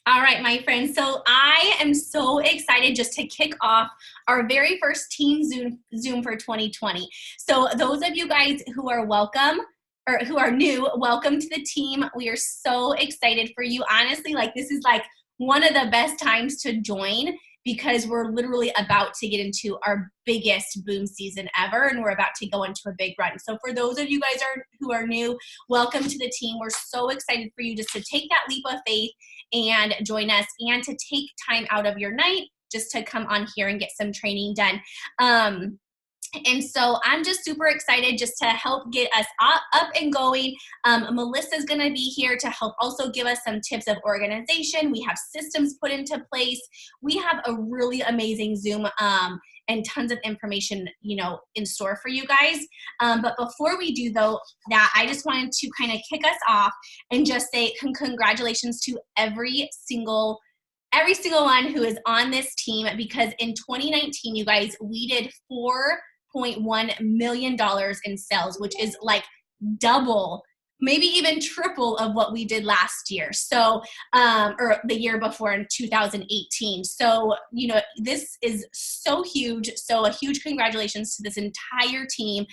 All right, my friends. So I am so excited just to kick off our very first team Zoom for 2020. So those of you guys who are welcome or who are new, welcome to the team. We are so excited for you. Honestly, like this is like one of the best times to join because we're literally about to get into our biggest boom season ever, and we're about to go into a big run. So for those of you guys who are new, welcome to the team. We're so excited for you just to take that leap of faith and join us, and to take time out of your night just to come on here and get some training done. And so I'm just super excited just to help get us up and going. Melissa's going to be here to help also give us some tips of organization. We have systems put into place. We have a really amazing Zoom and tons of information, in store for you guys. But before we do though that, I just wanted to kind of kick us off and just say congratulations to every single one who is on this team, because in 2019, you guys, we did $4.1 million in sales, which is like double, maybe even triple of what we did last year. So, or the year before in 2018. So, this is so huge. So a huge congratulations to this entire team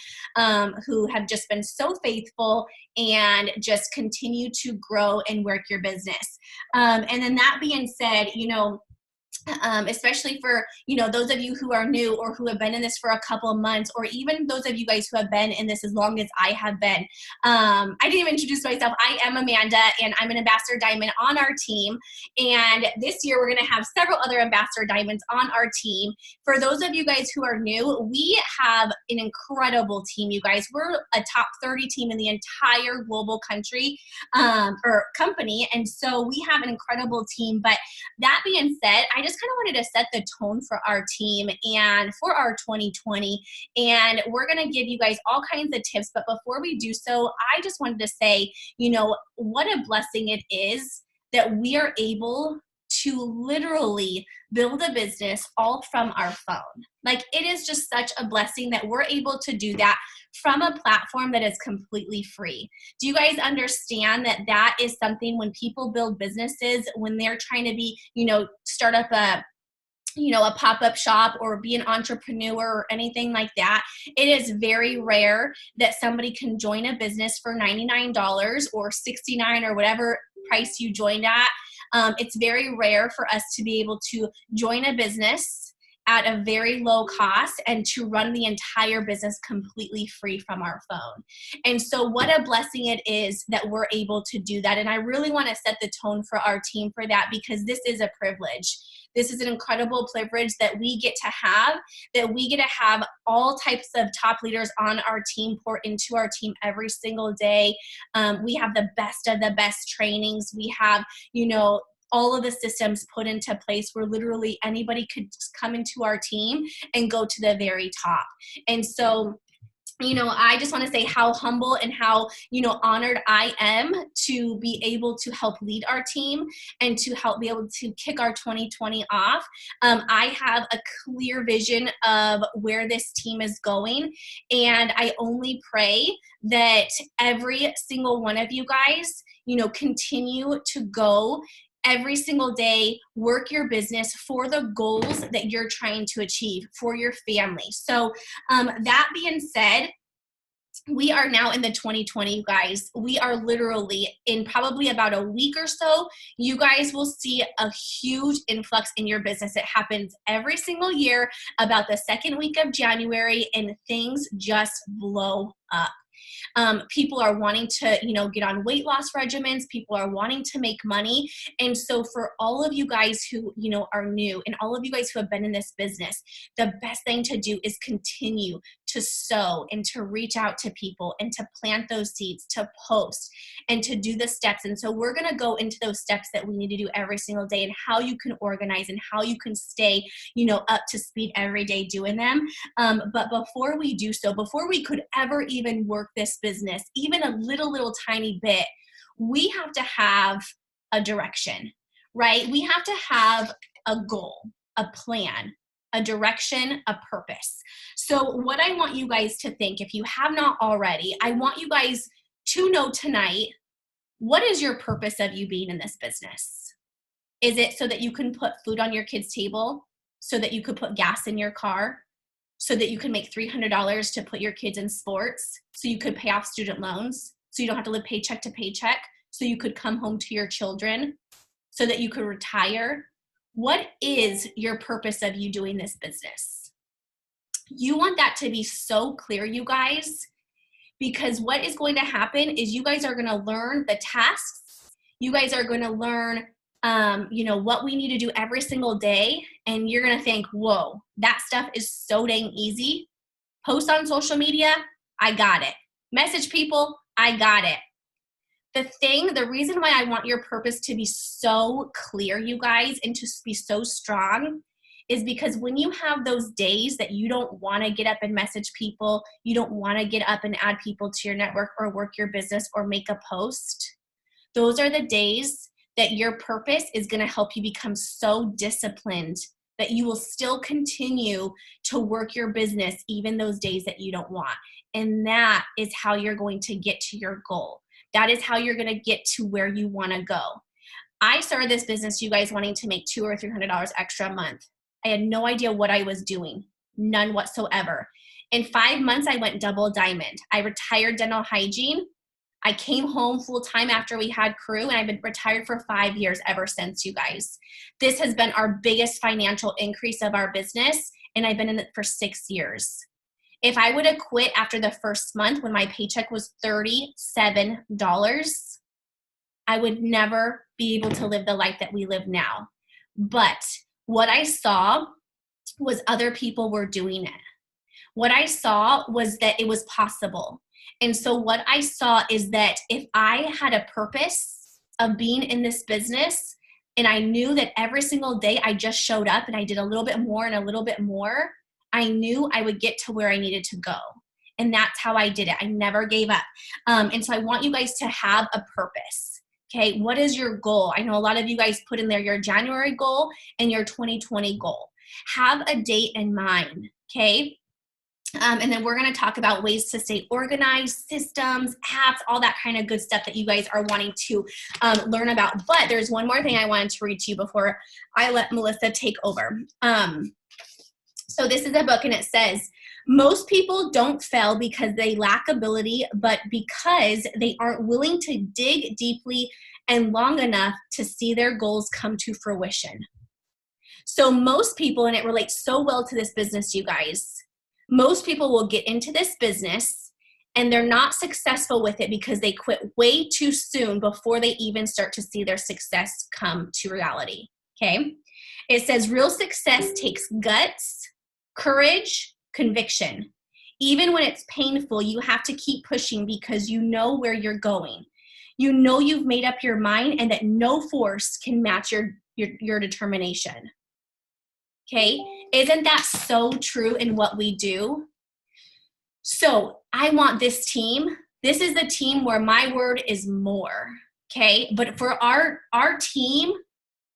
who have just been so faithful and just continue to grow and work your business. And then that being said, especially for those of you who are new or who have been in this for a couple of months, or even those of you guys who have been in this as long as I have been. I didn't even introduce myself. I am Amanda, and I'm an Ambassador Diamond on our team. And this year we're going to have several other Ambassador Diamonds on our team. For those of you guys who are new, we have an incredible team, you guys. We're a top 30 team in the entire global country or company, and so we have an incredible team. But that being said, I just kind of wanted to set the tone for our team and for our 2020. And we're going to give you guys all kinds of tips. But before we do so, I just wanted to say, what a blessing it is that we are able to literally build a business all from our phone. Like, it is just such a blessing that we're able to do that from a platform that is completely free. Do you guys understand that that is something when people build businesses, when they're trying to be, start up a pop-up shop or be an entrepreneur or anything like that, it is very rare that somebody can join a business for $99 or $69 or whatever price you joined at. It's very rare for us to be able to join a business at a very low cost and to run the entire business completely free from our phone. And so what a blessing it is that we're able to do that. And I really want to set the tone for our team for that, because this is a privilege. This is an incredible privilege that we get to have all types of top leaders on our team pour into our team every single day. We have the best of the best trainings. We have, all of the systems put into place where literally anybody could just come into our team and go to the very top. And so, I just want to say how humble and how, honored I am to be able to help lead our team and to help be able to kick our 2020 off. I have a clear vision of where this team is going, and I only pray that every single one of you guys, continue to go every single day, work your business for the goals that you're trying to achieve for your family. So that being said, we are now in the 2020, you guys. We are literally in probably about a week or so, you guys will see a huge influx in your business. It happens every single year about the second week of January, and things just blow up. People are wanting to, get on weight loss regimens. People are wanting to make money. And so for all of you guys who, are new, and all of you guys who have been in this business, the best thing to do is continue to sow and to reach out to people and to plant those seeds, to post and to do the steps. And so we're going to go into those steps that we need to do every single day, and how you can organize and how you can stay, up to speed every day doing them. But before we do so, before we could ever even work this business, even a little tiny bit, we have to have a direction, right? We have to have a goal, a plan, a direction, a purpose. So what I want you guys to think, if you have not already, I want you guys to know tonight, what is your purpose of you being in this business? Is it so that you can put food on your kids' table, so that you could put gas in your car, so that you can make $300 to put your kids in sports, so you could pay off student loans, so you don't have to live paycheck to paycheck, so you could come home to your children, so that you could retire? What is your purpose of you doing this business? You want that to be so clear, you guys, because what is going to happen is you guys are going to learn the tasks. You guys are going to learn what we need to do every single day. And you're going to think, whoa, that stuff is so dang easy. Post on social media, I got it. Message people, I got it. The reason why I want your purpose to be so clear, you guys, and to be so strong is because when you have those days that you don't want to get up and message people, you don't want to get up and add people to your network or work your business or make a post, those are the days that your purpose is going to help you become so disciplined that you will still continue to work your business even those days that you don't want. And that is how you're going to get to your goal. That is how you're going to get to where you want to go. I started this business, you guys, wanting to make $200 or $300 extra a month. I had no idea what I was doing, none whatsoever. In 5 months, I went double diamond. I retired dental hygiene. I came home full time after we had crew, and I've been retired for 5 years ever since, you guys. This has been our biggest financial increase of our business, and I've been in it for 6 years. If I would have quit after the first month when my paycheck was $37, I would never be able to live the life that we live now. But what I saw was other people were doing it. What I saw was that it was possible. And so what I saw is that if I had a purpose of being in this business, and I knew that every single day I just showed up and I did a little bit more and a little bit more, I knew I would get to where I needed to go. And that's how I did it. I never gave up. And so I want you guys to have a purpose. Okay, what is your goal? I know a lot of you guys put in there your January goal and your 2020 goal. Have a date in mind, okay? And then we're going to talk about ways to stay organized, systems, apps, all that kind of good stuff that you guys are wanting to learn about. But there's one more thing I wanted to read to you before I let Melissa take over. So this is a book, and it says, most people don't fail because they lack ability, but because they aren't willing to dig deeply and long enough to see their goals come to fruition. So most people, and it relates so well to this business, you guys, most people will get into this business and they're not successful with it because they quit way too soon before they even start to see their success come to reality, okay? It says real success takes guts, courage, conviction. Even when it's painful, you have to keep pushing because you know where you're going. You know you've made up your mind and that no force can match your determination. Okay? Isn't that so true in what we do? So I want this team. This is the team where my word is more. Okay? But for our team,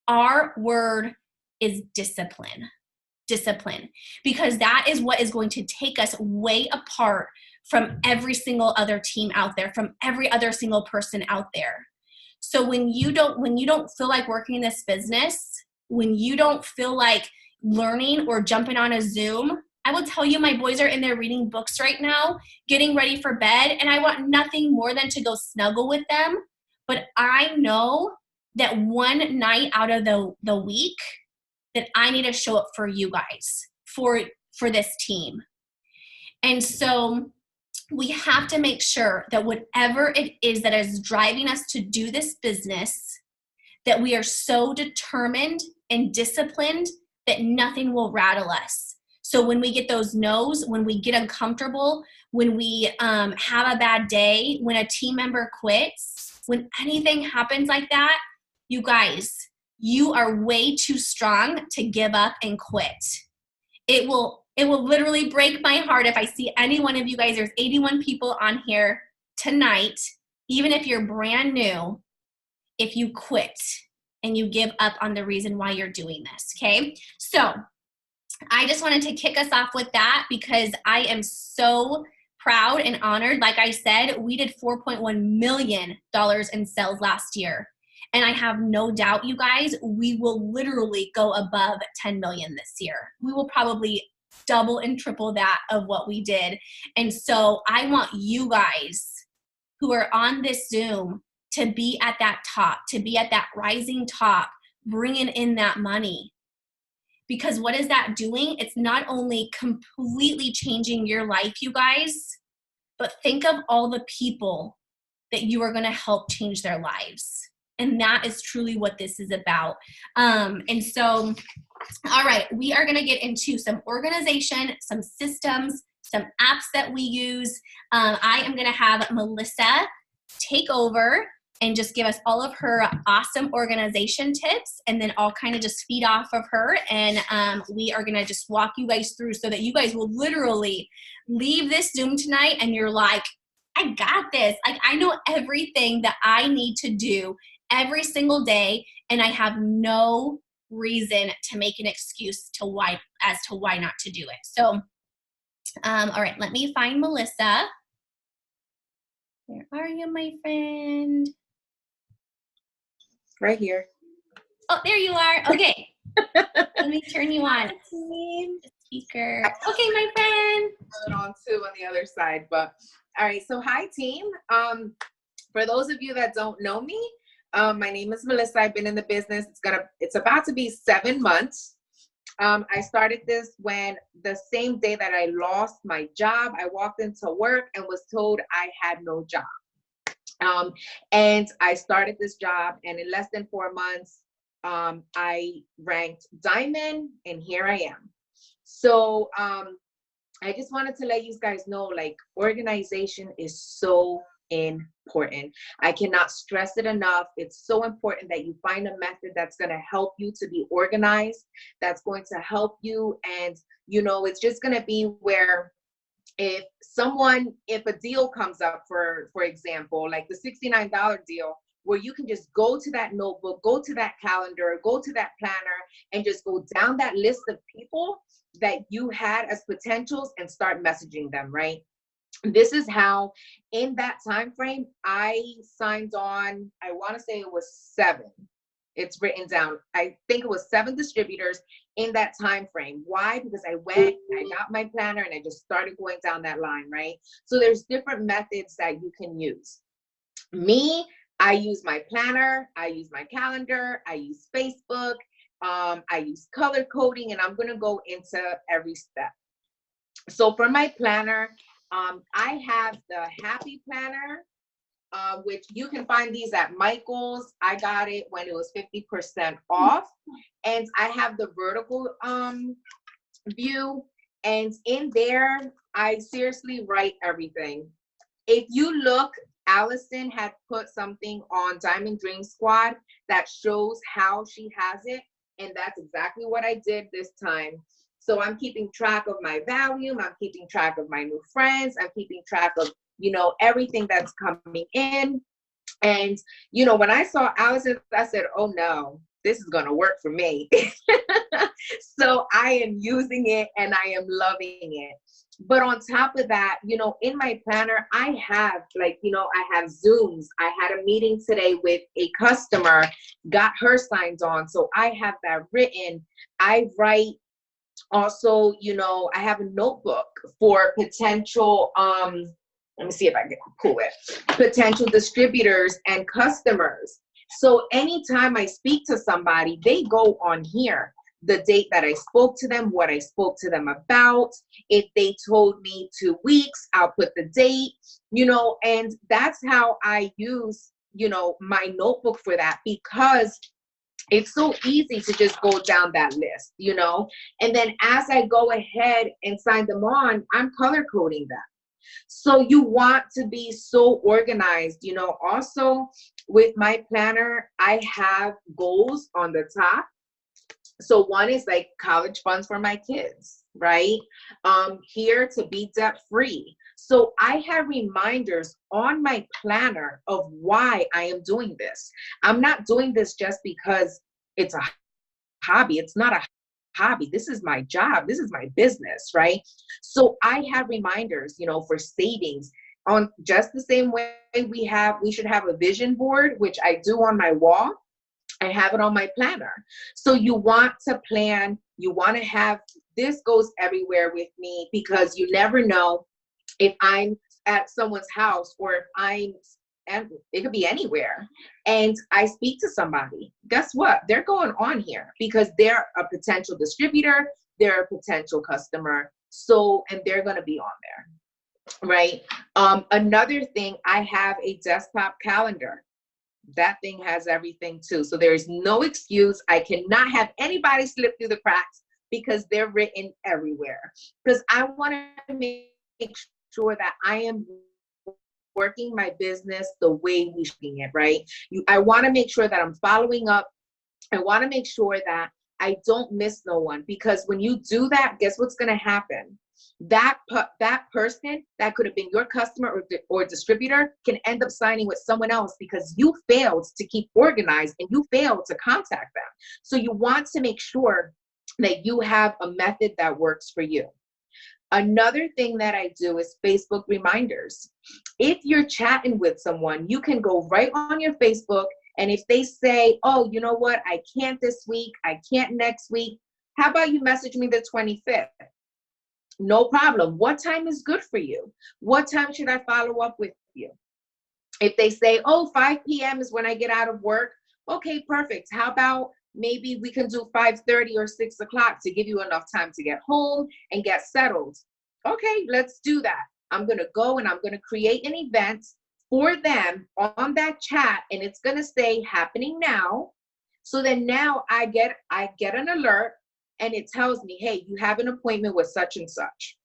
our word is discipline. Discipline, because that is what is going to take us way apart from every single other team out there, from every other single person out there. So when you don't feel like working in this business, when you don't feel like learning or jumping on a Zoom, I will tell you my boys are in there reading books right now, getting ready for bed, and I want nothing more than to go snuggle with them. But I know that one night out of the week, that I need to show up for you guys, for this team. And so we have to make sure that whatever it is that is driving us to do this business, that we are so determined and disciplined that nothing will rattle us. So when we get those no's, when we get uncomfortable, when we have a bad day, when a team member quits, when anything happens like that, you guys, you are way too strong to give up and quit. It will literally break my heart if I see any one of you guys. There's 81 people on here tonight. Even if you're brand new, if you quit and you give up on the reason why you're doing this, okay? So I just wanted to kick us off with that because I am so proud and honored. Like I said, we did $4.1 million in sales last year. And I have no doubt, you guys, we will literally go above 10 million this year. We will probably double and triple that of what we did. And so I want you guys who are on this Zoom to be at that top, to be at that rising top, bringing in that money. Because what is that doing? It's not only completely changing your life, you guys, but think of all the people that you are going to help change their lives. And that is truly what this is about. And so, all right, we are going to get into some organization, some systems, some apps that we use. I am going to have Melissa take over and just give us all of her awesome organization tips, and then I'll kind of just feed off of her, and we are going to just walk you guys through so that you guys will literally leave this Zoom tonight and you're like, I got this. Like, I know everything that I need to do every single day, and I have no reason to make an excuse as to why not to do it. So, all right, let me find Melissa. Where are you, my friend? Right here. Oh, there you are. Okay. Let me turn you on. Speaker. Okay, my friend. Turn on too on the other side, but all right. So hi, team. For those of you that don't know me, my name is Melissa. I've been in the business. It's about to be 7 months. I started this when the same day that I lost my job, I walked into work and was told I had no job. And I started this job, and in less than 4 months, I ranked diamond, and here I am. So I just wanted to let you guys know, like, organization is so important. I cannot stress it enough. It's so important that you find a method that's going to help you to be organized, that's going to help you. And, you know, it's just going to be where if a deal comes up, for example, like the $69 deal, where you can just go to that notebook, go to that calendar, go to that planner, and just go down that list of people that you had as potentials and start messaging them, right? This is how, in that time frame, I signed on, I want to say it was 7. It's written down. I think it was 7 distributors in that time frame. Why? Because I went, I got my planner, and I just started going down that line, right? So there's different methods that you can use. Me, I use my planner, I use my calendar, I use Facebook, I use color coding, and I'm going to go into every step. So for my planner, I have the Happy Planner, which you can find these at Michael's. I got it when it was 50% off. And I have the vertical view. And in there, I seriously write everything. If you look, Allison had put something on Diamond Dream Squad that shows how she has it. And that's exactly what I did this time. So I'm keeping track of my volume. I'm keeping track of my new friends. I'm keeping track of, you know, everything that's coming in. And, you know, when I saw Allison, I said, oh no, this is going to work for me. So I am using it and I am loving it. But on top of that, you know, in my planner, I have, like, you know, I have Zooms. I had a meeting today with a customer, got her signed on. So I have that written. I write also, you know, I have a notebook for potential, let me see if I can pull it, potential distributors and customers. So anytime I speak to somebody, they go on here, the date that I spoke to them, what I spoke to them about. If they told me 2 weeks, I'll put the date, you know, and that's how I use, you know, my notebook for that, because it's so easy to just go down that list, you know, and then as I go ahead and sign them on, I'm color coding them. So you want to be so organized, you know. Also with my planner, I have goals on the top. So one is like college funds for my kids, right? Here to be debt free. So I have reminders on my planner of why I am doing this. I'm not doing this just because it's a hobby. It's not a hobby. This is my job. This is my business, right? So I have reminders, you know, for savings on just the same way we should have a vision board, which I do on my wall. I have it on my planner. So you want to plan, you want to have, this goes everywhere with me, because you never know if I'm at someone's house, or if I'm, and it could be anywhere, and I speak to somebody. Guess what? They're going on here because they're a potential distributor, they're a potential customer. So, and they're going to be on there, right? Another thing, I have a desktop calendar. That thing has everything too. So there's no excuse. I cannot have anybody slip through the cracks because they're written everywhere. Because I want to make sure that I am working my business the way we should be it, right? I want to make sure that I'm following up. I want to make sure that I don't miss no one, because when you do that, guess what's going to happen? That person that could have been your customer or distributor can end up signing with someone else because you failed to keep organized and you failed to contact them. So you want to make sure that you have a method that works for you. Another thing that I do is Facebook reminders. If you're chatting with someone, you can go right on your Facebook, and if they say, oh, you know what, I can't this week, I can't next week, how about you message me the 25th? No problem. What time is good for you? What time should I follow up with you? If they say, oh, 5 p.m. is when I get out of work, okay, perfect. How about maybe we can do 5:30 or 6 o'clock to give you enough time to get home and get settled? Okay, let's do that. I'm going to go and I'm going to create an event for them on that chat, and it's going to say happening now. So then now I get an alert, and it tells me, hey, you have an appointment with such and such.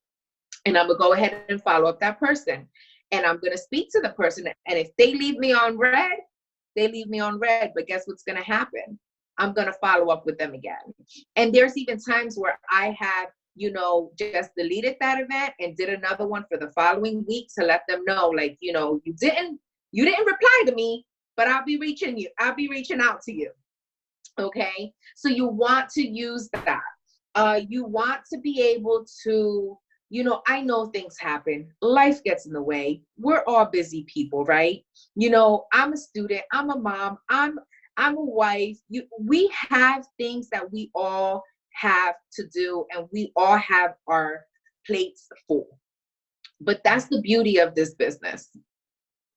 And I'm going to go ahead and follow up that person. And I'm going to speak to the person. And if they leave me on red, they leave me on red. But guess what's going to happen? I'm going to follow up with them again. And there's even times where I have, just deleted that event and did another one for the following week to let them know, like, you didn't reply to me, but I'll be reaching out to you. Okay. So you want to use that. You want to be able to, I know things happen. Life gets in the way. We're all busy people, right? I'm a student, I'm a mom, I'm a wife. We have things that we all have to do, and we all have our plates full. But that's the beauty of this business,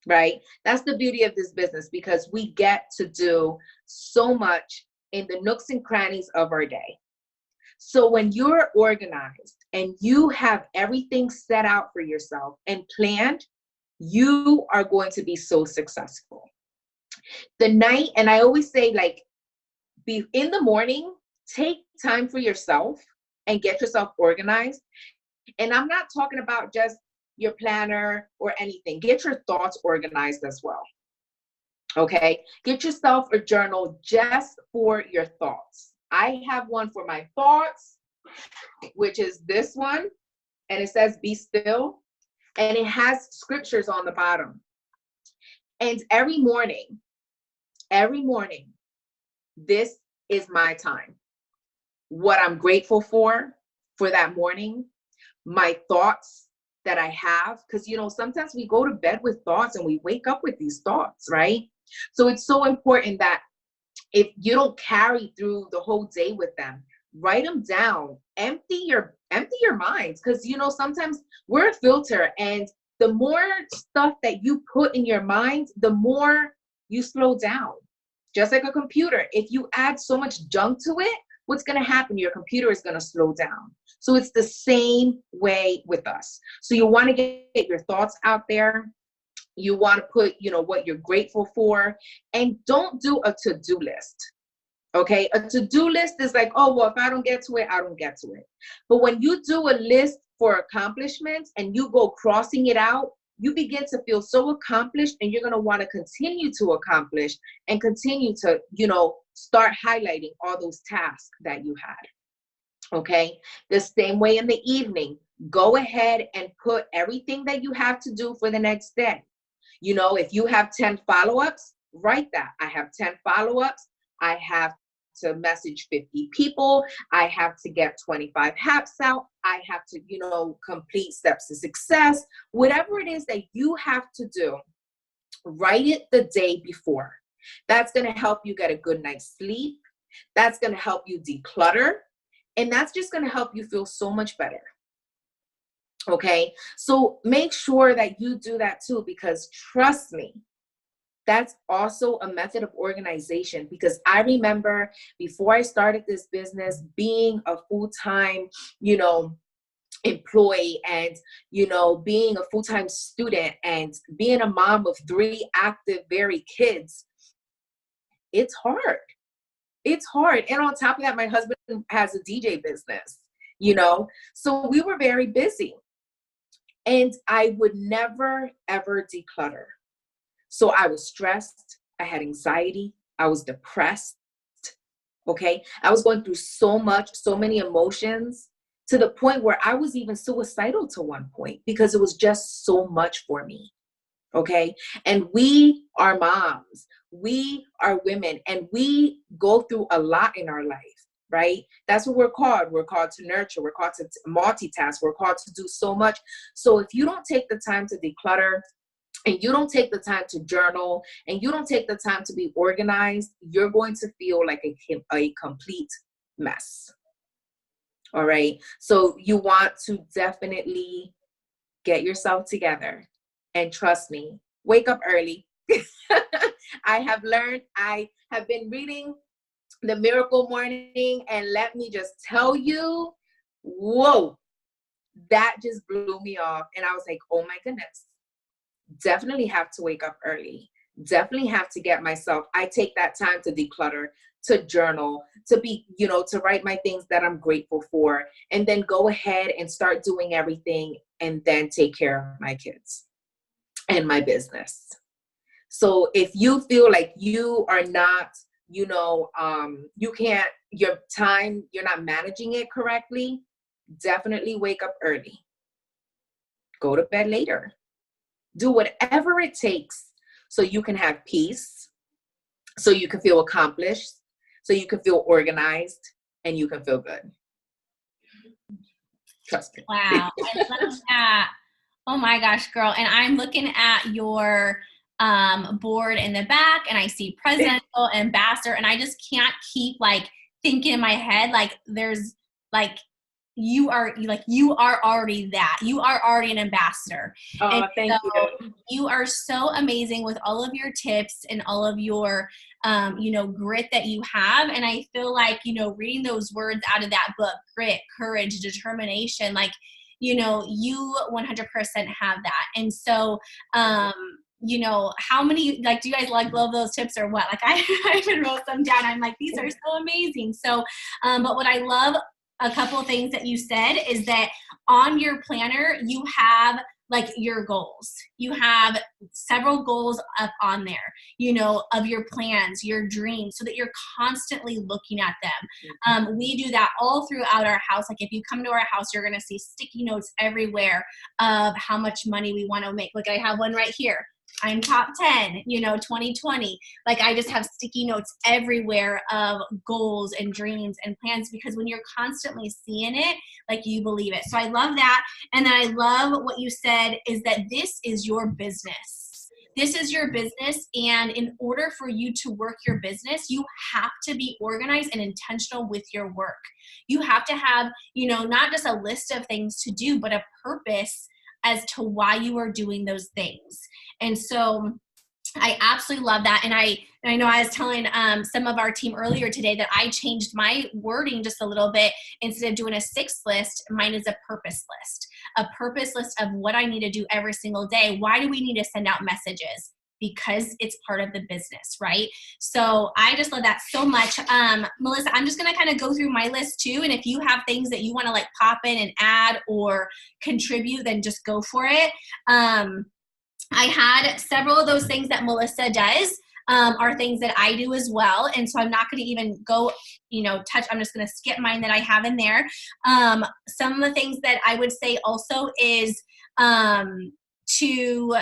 right? That's the beauty of this business, because we get to do so much in the nooks and crannies of our day. So when you're organized and you have everything set out for yourself and planned, you are going to be so successful. The night, and I always say, like, be in the morning, take time for yourself and get yourself organized. And I'm not talking about just your planner or anything. Get your thoughts organized as well. Okay? Get yourself a journal just for your thoughts. I have one for my thoughts, which is this one, and it says be still, and it has scriptures on the bottom. And every morning, this is my time. What I'm grateful for that morning, my thoughts that I have, because sometimes we go to bed with thoughts and we wake up with these thoughts, right? So it's so important that if you don't carry through the whole day with them, write them down, empty your minds, because sometimes we're a filter, and the more stuff that you put in your mind, the more you slow down. Just like a computer, if you add so much junk to it, what's going to happen? Your computer is going to slow down. So it's the same way with us. So you want to get your thoughts out there. You want to put, what you're grateful for, and don't do a to-do list. Okay. A to-do list is like, oh, well, if I don't get to it, I don't get to it. But when you do a list for accomplishments and you go crossing it out, you begin to feel so accomplished, and you're going to want to continue to accomplish and continue to, start highlighting all those tasks that you had. Okay. The same way in the evening, go ahead and put everything that you have to do for the next day. If you have 10 follow-ups, write that. I have 10 follow-ups. I have to message 50 people. I have to get 25 haps out. I have to, complete steps to success. Whatever it is that you have to do, write it the day before. That's going to help you get a good night's sleep. That's going to help you declutter. And that's just going to help you feel so much better. Okay. So make sure that you do that too, because trust me, that's also a method of organization. Because I remember before I started this business, being a full-time, employee, and being a full-time student, and being a mom of 3 active, very kids, it's hard. It's hard. And on top of that, my husband has a DJ business, so we were very busy, and I would never ever declutter. So I was stressed, I had anxiety, I was depressed. Okay, I was going through so many emotions, to the point where I was even suicidal to one point, because it was just so much for me. Okay. And we are moms, we are women, and we go through a lot in our life, right? That's what we're called. We're called to nurture. We're called to multitask. We're called to do so much. So if you don't take the time to declutter, and you don't take the time to journal, and you don't take the time to be organized, you're going to feel like a complete mess. All right. So you want to definitely get yourself together, and trust me, wake up early. I have learned, I have been reading The Miracle Morning, and let me just tell you, whoa, that just blew me off. And I was like, oh my goodness, definitely have to wake up early. Definitely have to get myself, I take that time to declutter, to journal, to be, to write my things that I'm grateful for, and then go ahead and start doing everything, and then take care of my kids and my business. So if you feel like you are not, you can't, your time, you're not managing it correctly, definitely wake up early. Go to bed later. Do whatever it takes so you can have peace, so you can feel accomplished, so you can feel organized, and you can feel good. Trust me. Wow. I love that. Oh my gosh, girl. And I'm looking at your board in the back, and I see presidential, ambassador, and I just can't keep thinking in my head, there's you are already that. You are already an ambassador. Oh, thank you. You are so amazing with all of your tips and all of your grit that you have. And I feel like, reading those words out of that book, grit, courage, determination, you 100% have that. And so how many, do you guys love those tips or what? I even wrote them down. I'm like, these are so amazing. So, but what I love, a couple of things that you said, is that on your planner, you have your goals. You have several goals up on there, of your plans, your dreams, so that you're constantly looking at them. We do that all throughout our house. If you come to our house, you're going to see sticky notes everywhere of how much money we want to make. I have one right here. I'm top 10, 2020. I just have sticky notes everywhere of goals and dreams and plans, because when you're constantly seeing it, you believe it. So I love that. And then I love what you said, is that this is your business. This is your business. And in order for you to work your business, you have to be organized and intentional with your work. You have to have, not just a list of things to do, but a purpose as to why you are doing those things. And so I absolutely love that. And I know I was telling some of our team earlier today that I changed my wording just a little bit. Instead of doing a 6 list, mine is a purpose list of what I need to do every single day. Why do we need to send out messages? Because it's part of the business, right? So I just love that so much. Melissa, I'm just gonna kind of go through my list too. And if you have things that you wanna pop in and add or contribute, then just go for it. I had several of those things that Melissa does are things that I do as well. And so I'm not going to even go, touch. I'm just going to skip mine that I have in there. Some of the things that I would say also is you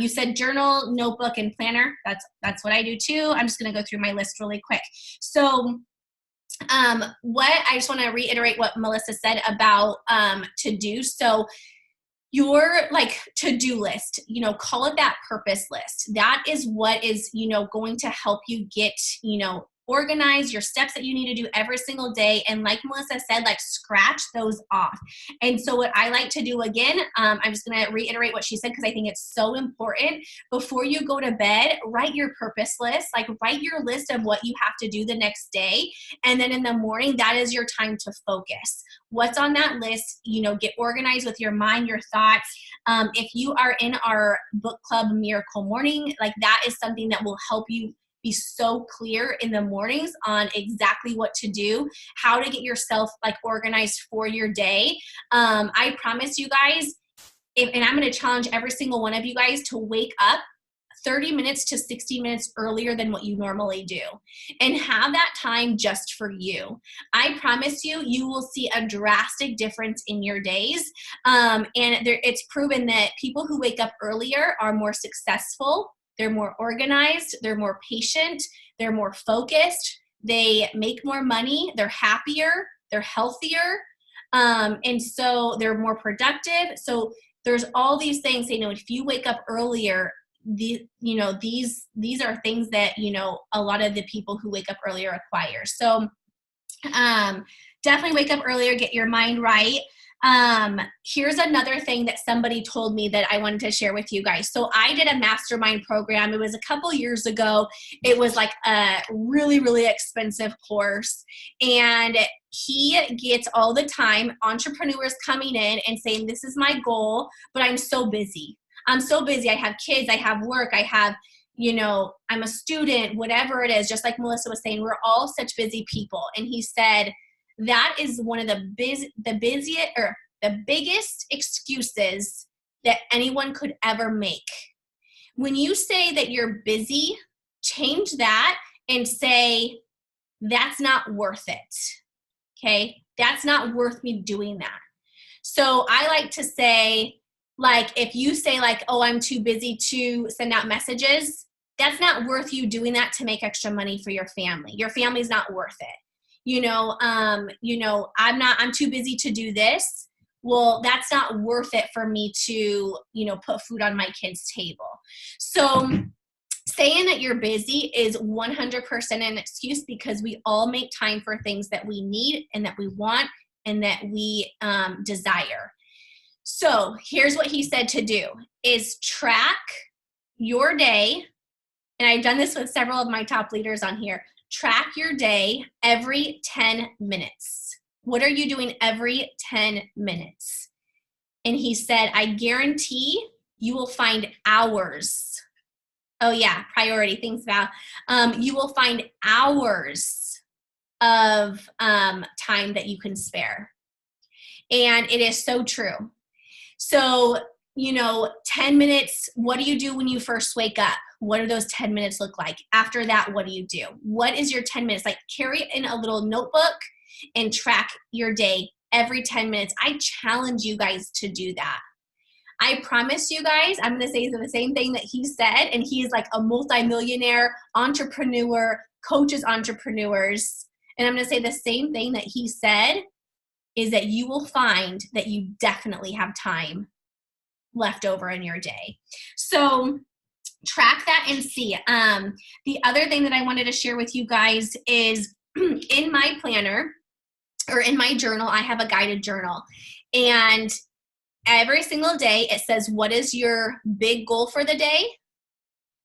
said journal, notebook, and planner. That's what I do too. I'm just going to go through my list really quick. So what I just want to reiterate what Melissa said about to do. So your like to-do list, you know, call it that purpose list. That is what is, you know, going to help you get, you know, organize your steps that you need to do every single day. And like Melissa said, like scratch those off. And so what I like to do again, I'm just going to reiterate what she said, because I think it's so important. Before you go to bed, write your purpose list, like write your list of what you have to do the next day. And then in the morning, that is your time to focus. What's on that list, you know, get organized with your mind, your thoughts. If you are in our book club Miracle Morning, like that is something that will help you be so clear in the mornings on exactly what to do, how to get yourself like organized for your day. I promise you guys, and I'm going to challenge every single one of you guys to wake up 30 minutes to 60 minutes earlier than what you normally do, and have that time just for you. I promise you, you will see a drastic difference in your days. It's proven that people who wake up earlier are more successful. They're more organized. They're more patient. They're more focused. They make more money. They're happier. They're healthier. And so they're more productive. So there's all these things, you know, if you wake up earlier, these are things that, you know, a lot of the people who wake up earlier acquire. So definitely wake up earlier, get your mind right. Here's another thing that somebody told me that I wanted to share with you guys. So I did a mastermind program. It was a couple years ago. It was like a really, really expensive course. And he gets all the time entrepreneurs coming in and saying, this is my goal, but I'm so busy. I'm so busy. I have kids, I have work, I have, you know, I'm a student, whatever it is. Just like Melissa was saying, we're all such busy people. And he said, that is one of the biggest excuses that anyone could ever make. When you say that you're busy, change that and say, that's not worth it. Okay. That's not worth me doing that. So I like to say, like, if you say like, oh, I'm too busy to send out messages, that's not worth you doing that to make extra money for your family. Your family's not worth it. I'm too busy to do this. Well, that's not worth it for me to, you know, put food on my kids' table. So saying that you're busy is 100% an excuse, because we all make time for things that we need and that we want and that we desire. So here's what he said to do is track your day. And I've done this with several of my top leaders on here. Track your day every 10 minutes. What are you doing every 10 minutes? And he said, I guarantee you will find hours. Oh yeah, priority. Thanks, Val. You will find hours of time that you can spare. And it is so true. So, you know, 10 minutes, what do you do when you first wake up? What do those 10 minutes look like? After that, what do you do? What is your 10 minutes? Like, carry it in a little notebook and track your day every 10 minutes. I challenge you guys to do that. I promise you guys, I'm going to say the same thing that he said, and he is like a multimillionaire entrepreneur, coaches entrepreneurs. And I'm going to say the same thing that he said, is that you will find that you definitely have time left over in your day. So track that and see. The other thing that I wanted to share with you guys is in my planner or in my journal, I have a guided journal. And every single day it says, what is your big goal for the day?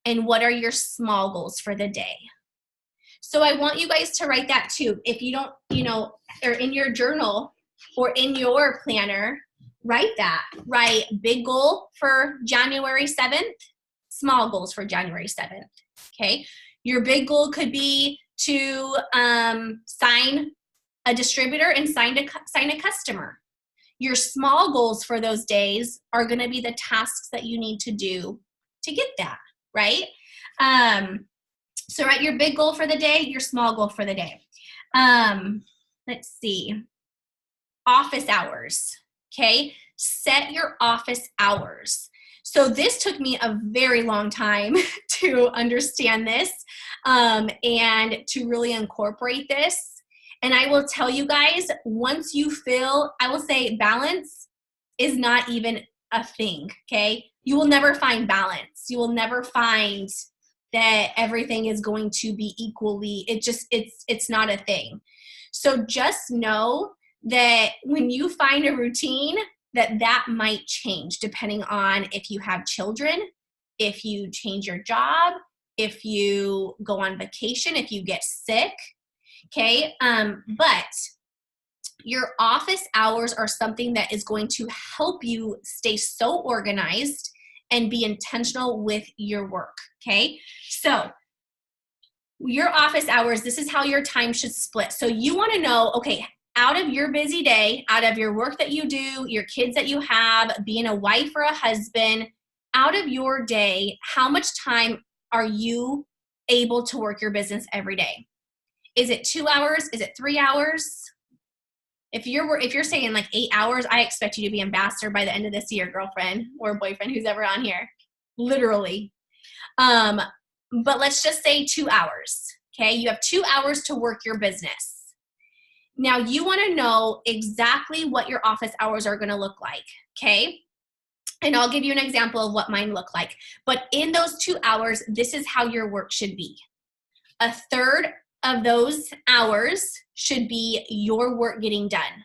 And what are your small goals for the day? So I want you guys to write that too. If you don't, you know, or in your journal or in your planner, write that. Write big goal for January 7th, small goals for January 7th, okay? Your big goal could be to sign a distributor and sign a customer. Your small goals for those days are gonna be the tasks that you need to do to get that, right? So write your big goal for the day, your small goal for the day. Let's see. Office hours, okay? Set your office hours. So this took me a very long time to understand this and to really incorporate this. And I will tell you guys, once you feel, I will say balance is not even a thing, okay? You will never find balance. You will never find that everything is going to be equally, it's not a thing. So just know that when you find a routine, that might change depending on if you have children, if you change your job, if you go on vacation, if you get sick, okay? But your office hours are something that is going to help you stay so organized and be intentional with your work, okay? So your office hours, this is how your time should split. So you want to know, okay, out of your busy day, out of your work that you do, your kids that you have, being a wife or a husband, out of your day, how much time are you able to work your business every day? Is it 2 hours? Is it 3 hours? If you're saying like 8 hours, I expect you to be ambassador by the end of this year, girlfriend or boyfriend, who's ever on here, literally. But let's just say 2 hours, okay? You have 2 hours to work your business. Now you want to know exactly what your office hours are going to look like, okay? And I'll give you an example of what mine look like. But in those 2 hours, this is how your work should be. A third of those hours should be your work getting done.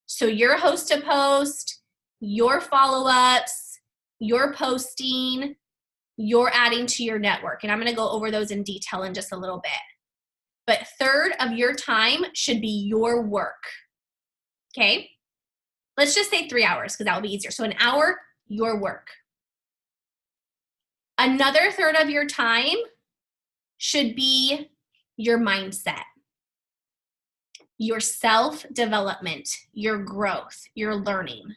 So your host to post, your follow-ups, your posting, you're adding to your network. And I'm going to go over those in detail in just a little bit. But a third of your time should be your work. Okay? Let's just say 3 hours because that will be easier. So an hour, your work. Another third of your time should be your mindset, your self-development, your growth, your learning.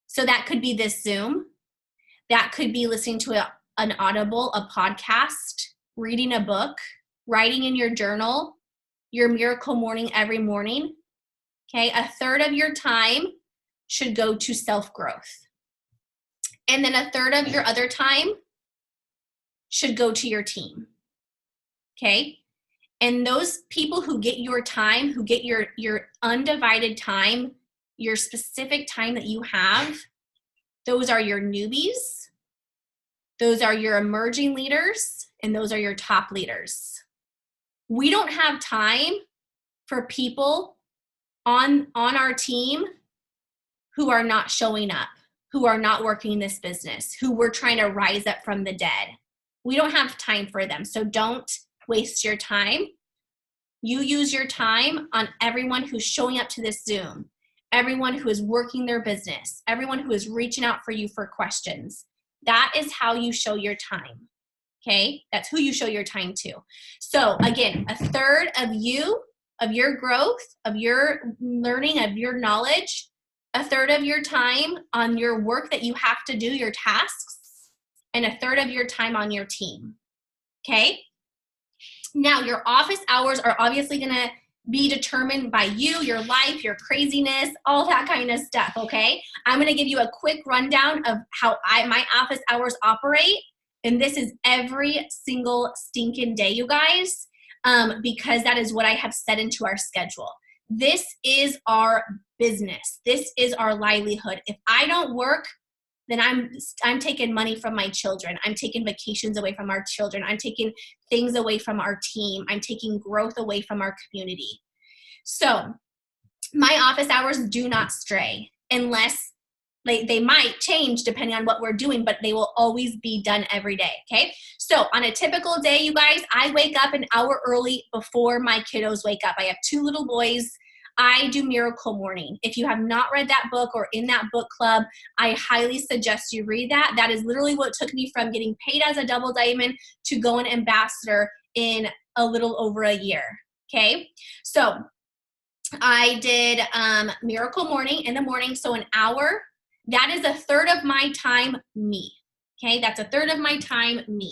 So that could be this Zoom. That could be listening to an Audible, a podcast, reading a book, writing in your journal, your miracle morning every morning. Okay, a third of your time should go to self-growth. And then a third of your other time should go to your team. Okay? And those people who get your time, who get your undivided time, your specific time that you have, those are your newbies, those are your emerging leaders, and those are your top leaders. We don't have time for people on our team who are not showing up, who are not working this business, who we're trying to rise up from the dead. We don't have time for them. So don't waste your time. You use your time on everyone who's showing up to this Zoom, everyone who is working their business, everyone who is reaching out for you for questions. That is how you show your time. Okay? That's who you show your time to. So again, a third of you, of your growth, of your learning, of your knowledge, a third of your time on your work that you have to do, your tasks, and a third of your time on your team. Okay? Now, your office hours are obviously going to be determined by you, your life, your craziness, all that kind of stuff, okay? I'm going to give you a quick rundown of how my office hours operate, and this is every single stinking day, you guys, because that is what I have set into our schedule. This is our business. This is our livelihood. If I don't work, then I'm taking money from my children. I'm taking vacations away from our children. I'm taking things away from our team. I'm taking growth away from our community. So my office hours do not stray unless they might change depending on what we're doing, but they will always be done every day, okay? So on a typical day, you guys, I wake up an hour early before my kiddos wake up. I have 2 little boys. I do Miracle Morning. If you have not read that book or in that book club, I highly suggest you read that. That is literally what took me from getting paid as a double diamond to going ambassador in a little over a year, okay? So I did Miracle Morning in the morning, so an hour. That is a third of my time, me, okay? That's a third of my time, me.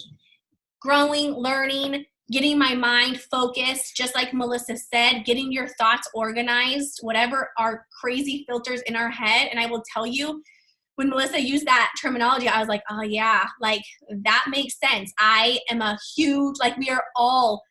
Growing, learning, getting my mind focused, just like Melissa said, getting your thoughts organized, whatever are crazy filters in our head. And I will tell you, when Melissa used that terminology, I was like, oh yeah, like that makes sense. I am a huge, like we are all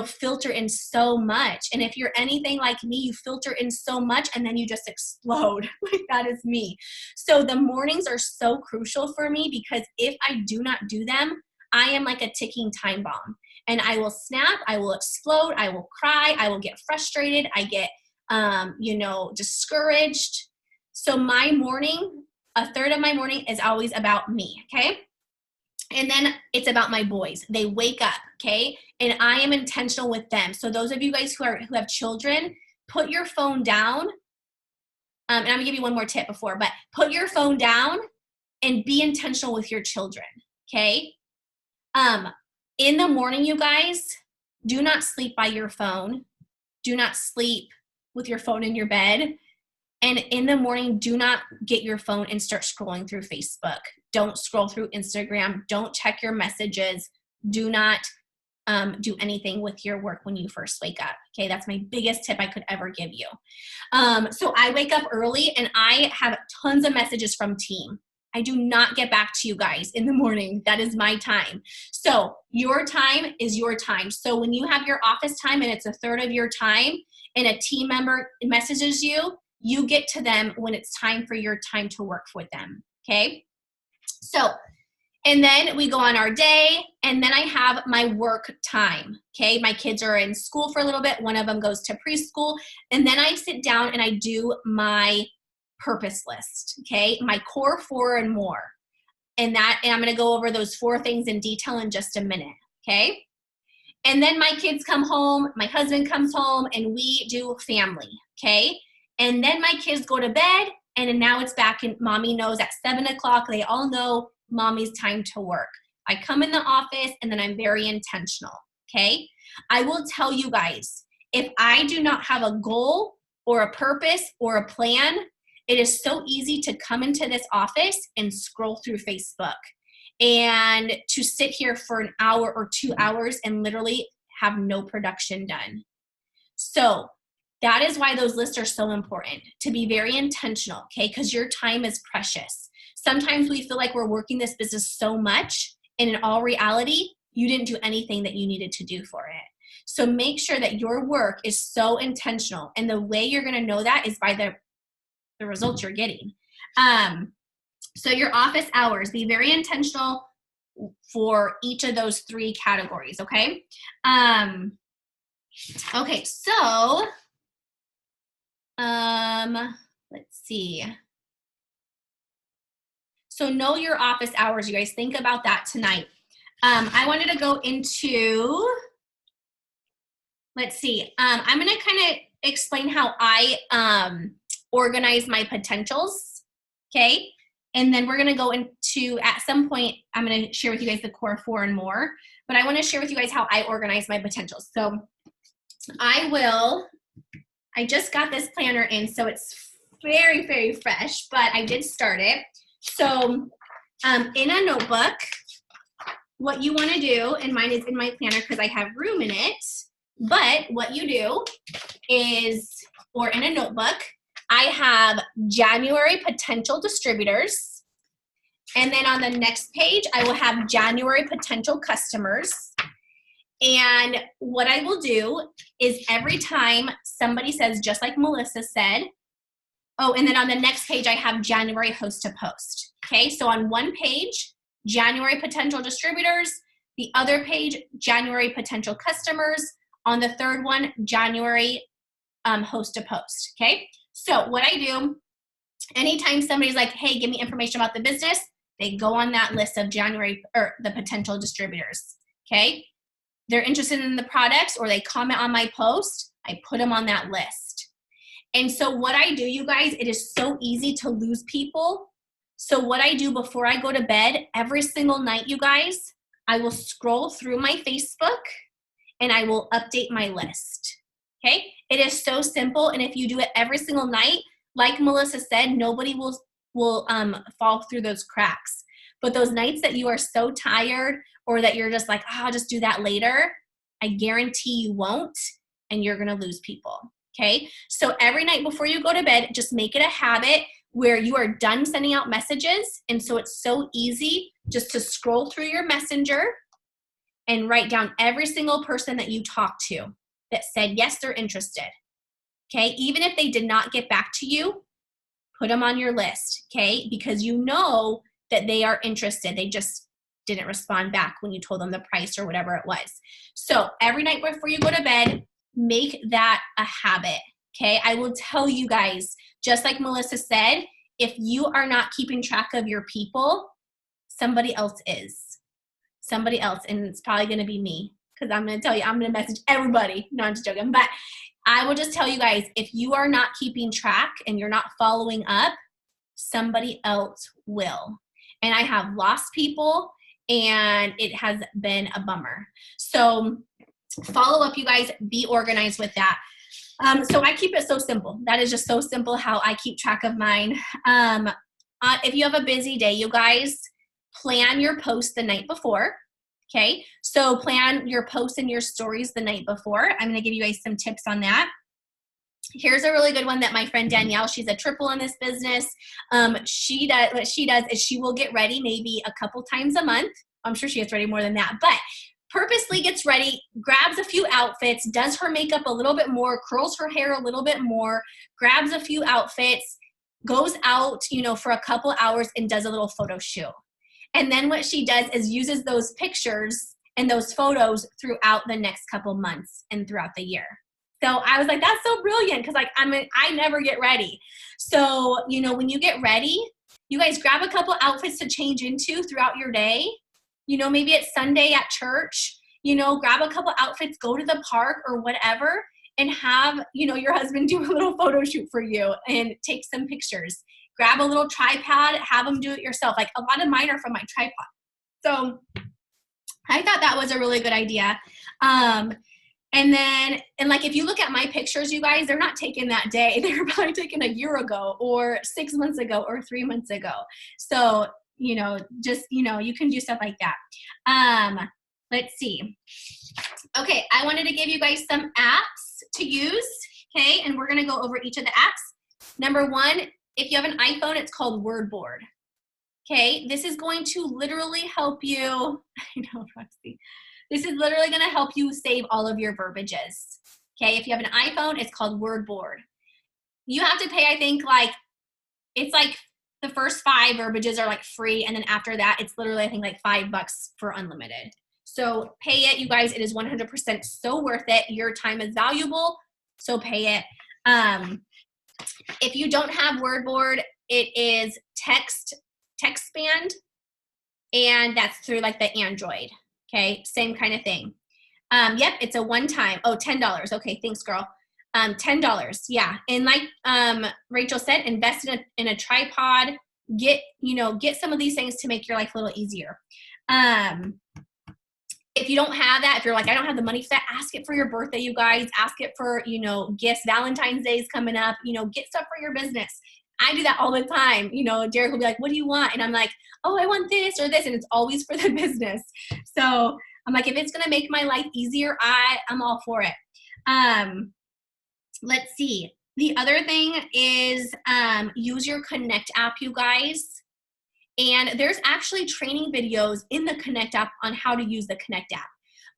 filter in so much. And if you're anything like me, you filter in so much and then you just explode. Like that is me. So the mornings are so crucial for me because if I do not do them, I am like a ticking time bomb. And I will snap, I will explode, I will cry, I will get frustrated, I get, discouraged. So my morning, a third of my morning is always about me, okay? And then it's about my boys. They wake up, okay? And I am intentional with them. So those of you guys who have children, put your phone down. And I'm gonna give you one more tip but put your phone down and be intentional with your children, okay? In the morning, you guys, do not sleep by your phone. Do not sleep with your phone in your bed. And in the morning, do not get your phone and start scrolling through Facebook. Don't scroll through Instagram. Don't check your messages. Do not do anything with your work when you first wake up. Okay, that's my biggest tip I could ever give you. So I wake up early and I have tons of messages from team. I do not get back to you guys in the morning. That is my time. So your time is your time. So when you have your office time and it's a third of your time and a team member messages you, you get to them when it's time for your time to work with them, okay? So, and then we go on our day, and then I have my work time, okay? My kids are in school for a little bit. One of them goes to preschool, and then I sit down and I do my purpose list, okay? My core 4 and more. And I'm gonna go over those 4 things in detail in just a minute, okay? And then my kids come home, my husband comes home, and we do family, okay? And then my kids go to bed, and now it's back in, mommy knows at 7 o'clock, they all know mommy's time to work. I come in the office, and then I'm very intentional, okay? I will tell you guys, if I do not have a goal or a purpose or a plan, it is so easy to come into this office and scroll through Facebook and to sit here for an hour or 2 hours and literally have no production done. So that is why those lists are so important, to be very intentional, okay? Because your time is precious. Sometimes we feel like we're working this business so much, and in all reality, you didn't do anything that you needed to do for it. So make sure that your work is so intentional, and the way you're gonna know that is by the results you're getting. So your office hours, be very intentional for each of those 3 categories, okay? Okay, so let's see. So know your office hours, you guys. Think about that tonight. I wanted to go into, let's see. I'm going to kind of explain how I organize my potentials, okay? And then we're going to go into, at some point, I'm going to share with you guys the core 4 and more. But I want to share with you guys how I organize my potentials. So I just got this planner in, so it's very, very fresh, but I did start it. So in a notebook, what you want to do, and mine is in my planner because I have room in it, but what you do is, or in a notebook, I have January potential distributors, and then on the next page, I will have January potential customers. And what I will do is every time somebody says, just like Melissa said, oh, and then on the next page, I have January host to post. Okay, so on one page, January potential distributors, the other page, January potential customers, on the third one, January host to post. Okay, so what I do, anytime somebody's like, hey, give me information about the business, they go on that list of January, or the potential distributors. Okay, they're interested in the products or they comment on my post, I put them on that list. And so what I do, you guys, it is so easy to lose people. So what I do before I go to bed, every single night, you guys, I will scroll through my Facebook and I will update my list. Okay? It is so simple. And if you do it every single night, like Melissa said, nobody will fall through those cracks. But those nights that you are so tired or that you're just like, oh, I'll just do that later, I guarantee you won't, and you're going to lose people. Okay? So every night before you go to bed, just make it a habit where you are done sending out messages. And so it's so easy just to scroll through your messenger and write down every single person that you talked to that said, yes, they're interested. Okay, even if they did not get back to you, put them on your list, okay? Because you know that they are interested. They just didn't respond back when you told them the price or whatever it was. So every night before you go to bed, make that a habit, okay? I will tell you guys, just like Melissa said, if you are not keeping track of your people, somebody else is. Somebody else, and it's probably gonna be me, because I'm gonna tell you, I'm gonna message everybody. No, I'm just joking, but I will just tell you guys, if you are not keeping track and you're not following up, somebody else will. And I have lost people, and it has been a bummer. So follow up, you guys, be organized with that. So I keep it so simple. That is just so simple how I keep track of mine. If you have a busy day, you guys, plan your post the night before. Okay, so plan your posts and your stories the night before. I'm gonna give you guys some tips on that. Here's a really good one that my friend Danielle, she's a triple in this business. What she does is she will get ready maybe a couple times a month. I'm sure she gets ready more than that, but purposely gets ready, grabs a few outfits, does her makeup a little bit more, curls her hair a little bit more, grabs a few outfits, goes out, for a couple hours and does a little photo shoot. And then what she does is uses those pictures and those photos throughout the next couple months and throughout the year. So I was like, that's so brilliant, because I never get ready. So, when you get ready, you guys grab a couple outfits to change into throughout your day. Maybe it's Sunday at church, grab a couple outfits, go to the park or whatever, and have, your husband do a little photo shoot for you and take some pictures. Grab a little tripod, have them do it yourself. Like, a lot of mine are from my tripod. So I thought that was a really good idea. And if you look at my pictures, you guys, they're not taken that day. They're probably taken a year ago or 6 months ago or 3 months ago. So, you can do stuff like that. Let's see. Okay, I wanted to give you guys some apps to use, okay? And we're gonna go over each of the apps. Number one, if you have an iPhone, it's called WordBoard. Okay, this is going to literally help you. I know, Roxy. This is literally going to help you save all of your verbiages. Okay, if you have an iPhone, it's called WordBoard. You have to pay, I think, it's like the first 5 verbiages are free, and then after that, it's literally, I think, $5 for unlimited. So pay it, you guys. It is 100% so worth it. Your time is valuable, so pay it. If you don't have WordBoard, it is TextBand, and that's through the Android. Okay, same kind of thing. Yep, it's a one-time. Oh, $10. Okay, thanks, girl. $10. Yeah, and Rachel said, invest in a tripod. Get some of these things to make your life a little easier. If you don't have that, if you're I don't have the money for that, ask it for your birthday, you guys. Ask it for, gifts. Valentine's Day is coming up. Get stuff for your business. I do that all the time. Derek will be like, what do you want? And I'm like, oh, I want this or this. And it's always for the business. So I'm like, if it's going to make my life easier, I'm all for it. Let's see. The other thing is use your Connect app, you guys. And there's actually training videos in the Connect app on how to use the Connect app.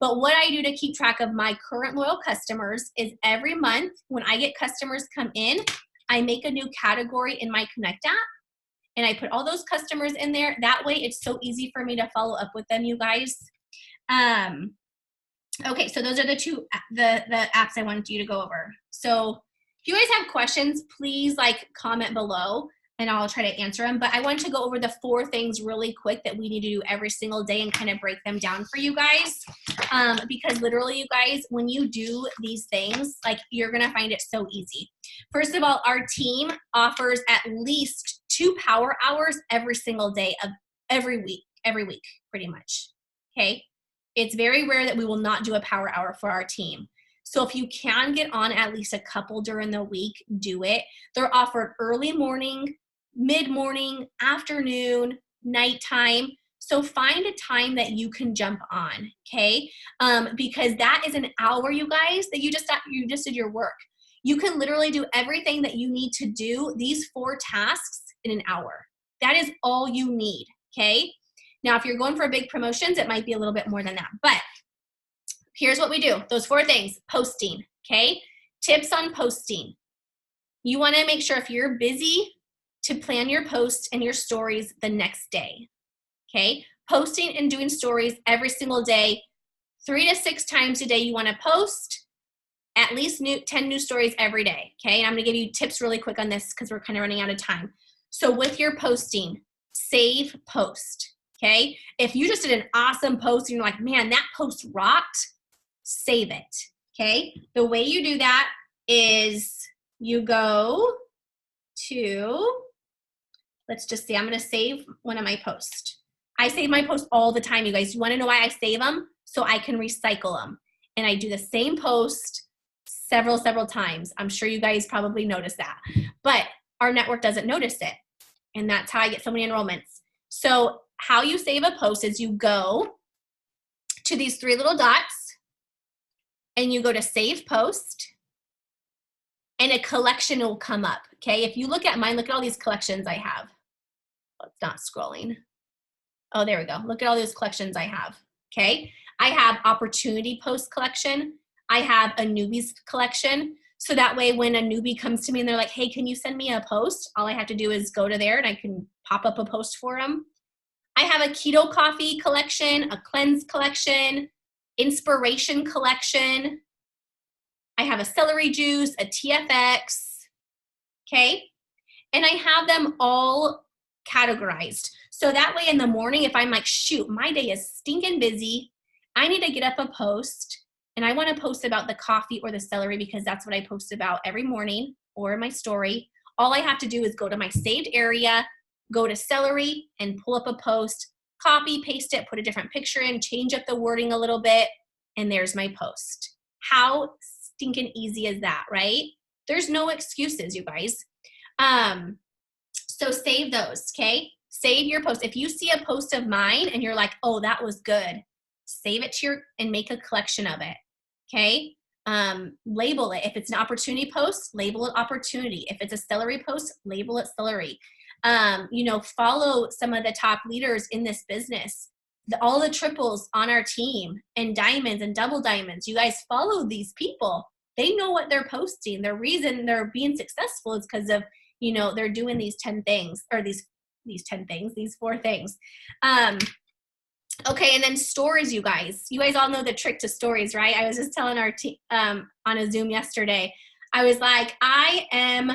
But what I do to keep track of my current loyal customers is every month when I get customers come in, I make a new category in my Connect app, and I put all those customers in there. That way it's so easy for me to follow up with them, you guys. Okay, so those are the apps I wanted you to go over. So if you guys have questions, please comment below and I'll try to answer them. But I wanted to go over the 4 things really quick that we need to do every single day and kind of break them down for you guys. Because literally, you guys, when you do these things, you're gonna find it so easy. First of all, our team offers at least 2 power hours every single day of every week, pretty much, okay? It's very rare that we will not do a power hour for our team. So if you can get on at least a couple during the week, do it. They're offered early morning, mid-morning, afternoon, nighttime. So find a time that you can jump on, okay? Because that is an hour, you guys, that you just did your work. You can literally do everything that you need to do, these 4 tasks, in an hour. That is all you need, okay? Now, if you're going for big promotions, it might be a little bit more than that. But here's what we do. Those 4 things. Posting, okay? Tips on posting. You want to make sure if you're busy to plan your post and your stories the next day, okay? Posting and doing stories every single day, 3 to 6 times a day you want to post, at least 10 new stories every day, okay? And I'm going to give you tips really quick on this because we're kind of running out of time. So with your posting, save post, okay? If you just did an awesome post and you're like, man, that post rocked, save it, okay? The way you do that is you go to, let's just see, I'm going to save one of my posts. I save my posts all the time, you guys. You want to know why I save them? So I can recycle them. And I do the same post several times. I'm sure you guys probably notice that. But our network doesn't notice it. And that's how I get so many enrollments. So how you save a post is you go to these 3 little dots and you go to save post and a collection will come up, okay? If you look at mine, look at all these collections I have. Oh, it's not scrolling. Oh, there we go. Look at all those collections I have, okay? I have opportunity post collection. I have a newbies collection. So that way when a newbie comes to me and they're like, hey, can you send me a post? All I have to do is go to there and I can pop up a post for them. I have a keto coffee collection, a cleanse collection, inspiration collection. I have a celery juice, a TFX, okay? And I have them all categorized. So that way in the morning, if I'm like, shoot, my day is stinking busy, I need to get up a post and I want to post about the coffee or the celery because that's what I post about every morning or my story. All I have to do is go to my saved area, go to celery and pull up a post, copy, paste it, put a different picture in, change up the wording a little bit, and there's my post. How stinking easy is that, right? There's no excuses, you guys. So save those, okay? Save your post. If you see a post of mine and you're like, oh, that was good, save it to and make a collection of it, okay? Label it. If it's an opportunity post, label it opportunity. If it's a celery post, label it celery. Follow some of the top leaders in this business, all the triples on our team and diamonds and double diamonds. You guys follow these people. They know what they're posting. The reason they're being successful is because of, they're doing these 10 things or these 10 things, these 4 things. Okay, and then stories, you guys. You guys all know the trick to stories, right? I was just telling our team on a Zoom yesterday. I was like, I am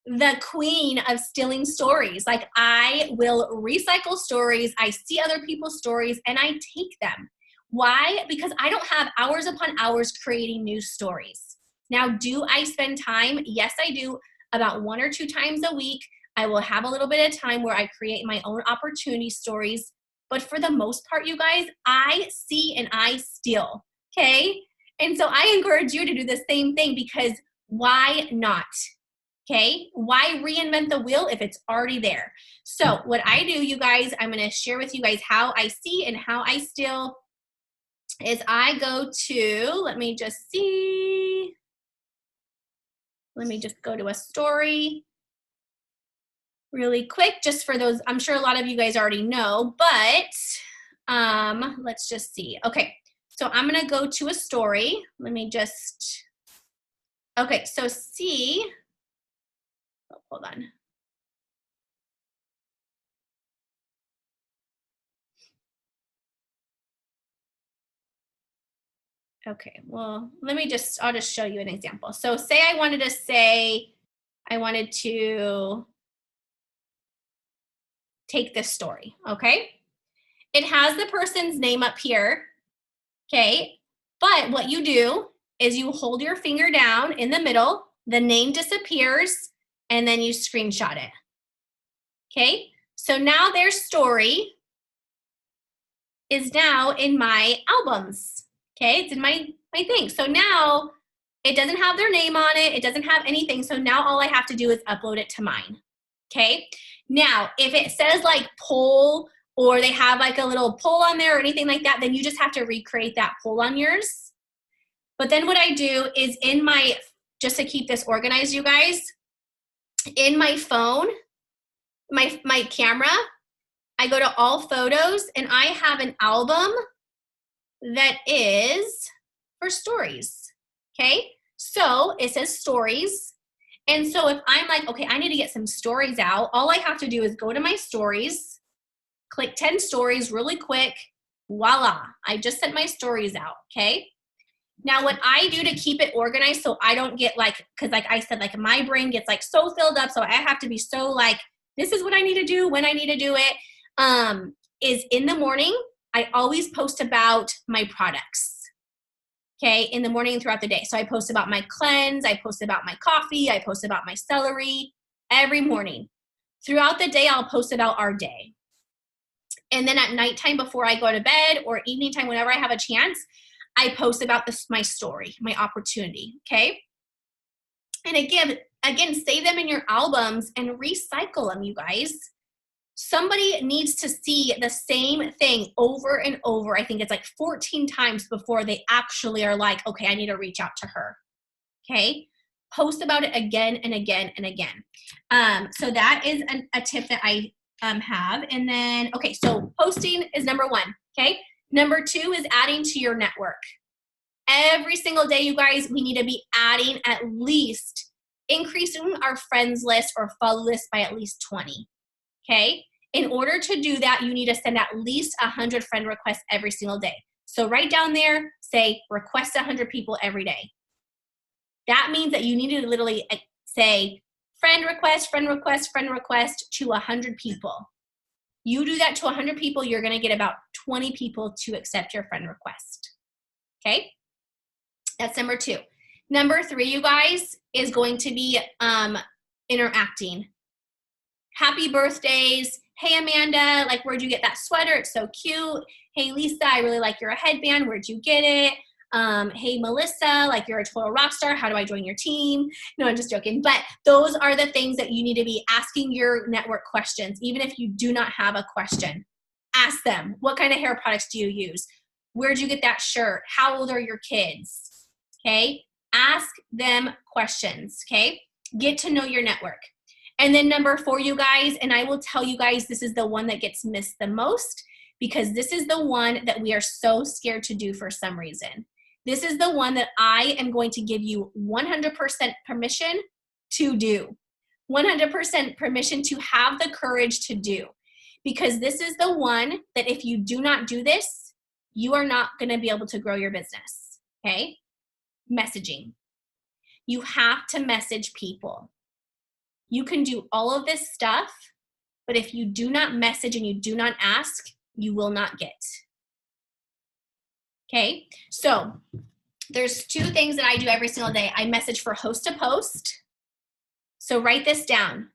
the queen of stealing stories. Like, I will recycle stories. I see other people's stories and I take them. Why? Because I don't have hours upon hours creating new stories. Now, do I spend time? Yes, I do. About 1 or 2 times a week, I will have a little bit of time where I create my own opportunity stories. But for the most part, you guys, I see and I steal, okay? And so I encourage you to do the same thing because why not? Okay, why reinvent the wheel if it's already there? So what I do, you guys, I'm going to share with you guys how I see and how I steal is I go to, let me just go to a story really quick, just for those, I'm sure a lot of you guys already know, but let's just see. Okay, so I'm going to go to a story. Okay, so see, hold on. Okay, well, I'll just show you an example. So say I wanted to take this story, okay? It has the person's name up here, okay? But what you do is you hold your finger down in the middle, the name disappears, and then you screenshot it, okay? So now their story is now in my albums, okay? It's in my thing. So now it doesn't have their name on it. It doesn't have anything. So now all I have to do is upload it to mine, okay? Now, if it says like poll or they have like a little poll on there or anything like that, then you just have to recreate that poll on yours. But then what I do is just to keep this organized, you guys, in my phone, my camera, I go to all photos and I have an album that is, for stories. Okay, so it says stories. And so if I'm like, okay, I need to get some stories out, all I have to do is go to my stories, click 10 stories really quick, voila, I just sent my stories out, okay? Now what I do to keep it organized so I don't get like, because like I said, like my brain gets like so filled up, so I have to be so like, this is what I need to do when I need to do it, is in the morning, I always post about my products. Okay, in the morning and throughout the day. So I post about my cleanse, I post about my coffee, I post about my celery every morning. Throughout the day, I'll post about our day. And then at nighttime before I go to bed or evening time, whenever I have a chance, I post about my story, my opportunity, okay? And again, save them in your albums and recycle them, you guys. Somebody needs to see the same thing over and over. I think it's like 14 times before they actually are like, okay, I need to reach out to her. Okay. Post about it again and again and again. So that is a tip that I have. And then, okay, so posting is number one. Okay. Number two is adding to your network. Every single day, you guys, we need to be adding at least, increasing our friends list or follow list by at least 20. Okay, in order to do that, you need to send at least 100 friend requests every single day. So write down there, say request 100 people every day. That means that you need to literally say friend request, friend request, friend request to 100 people. You do that to 100 people, you're going to get about 20 people to accept your friend request. Okay, that's number two. Number three, you guys, is going to be interacting. Happy birthdays. Hey, Amanda, like, where'd you get that sweater? It's so cute. Hey, Lisa, I really like your headband. Where'd you get it? Hey, Melissa, like, you're a total rock star. How do I join your team? No, I'm just joking. But those are the things that you need to be asking your network questions. Even if you do not have a question, ask them. What kind of hair products do you use? Where'd you get that shirt? How old are your kids? Okay? Ask them questions, okay? Get to know your network. And then number four, you guys, and I will tell you guys, this is the one that gets missed the most because this is the one that we are so scared to do for some reason. This is the one that I am going to give you 100% permission to do. 100% permission to have the courage to do. Because this is the one that if you do not do this, you are not going to be able to grow your business, okay? Messaging. You have to message people. You can do all of this stuff, but if you do not message and you do not ask, you will not get. Okay, so there's two things that I do every single day. I message for host to post. So write this down.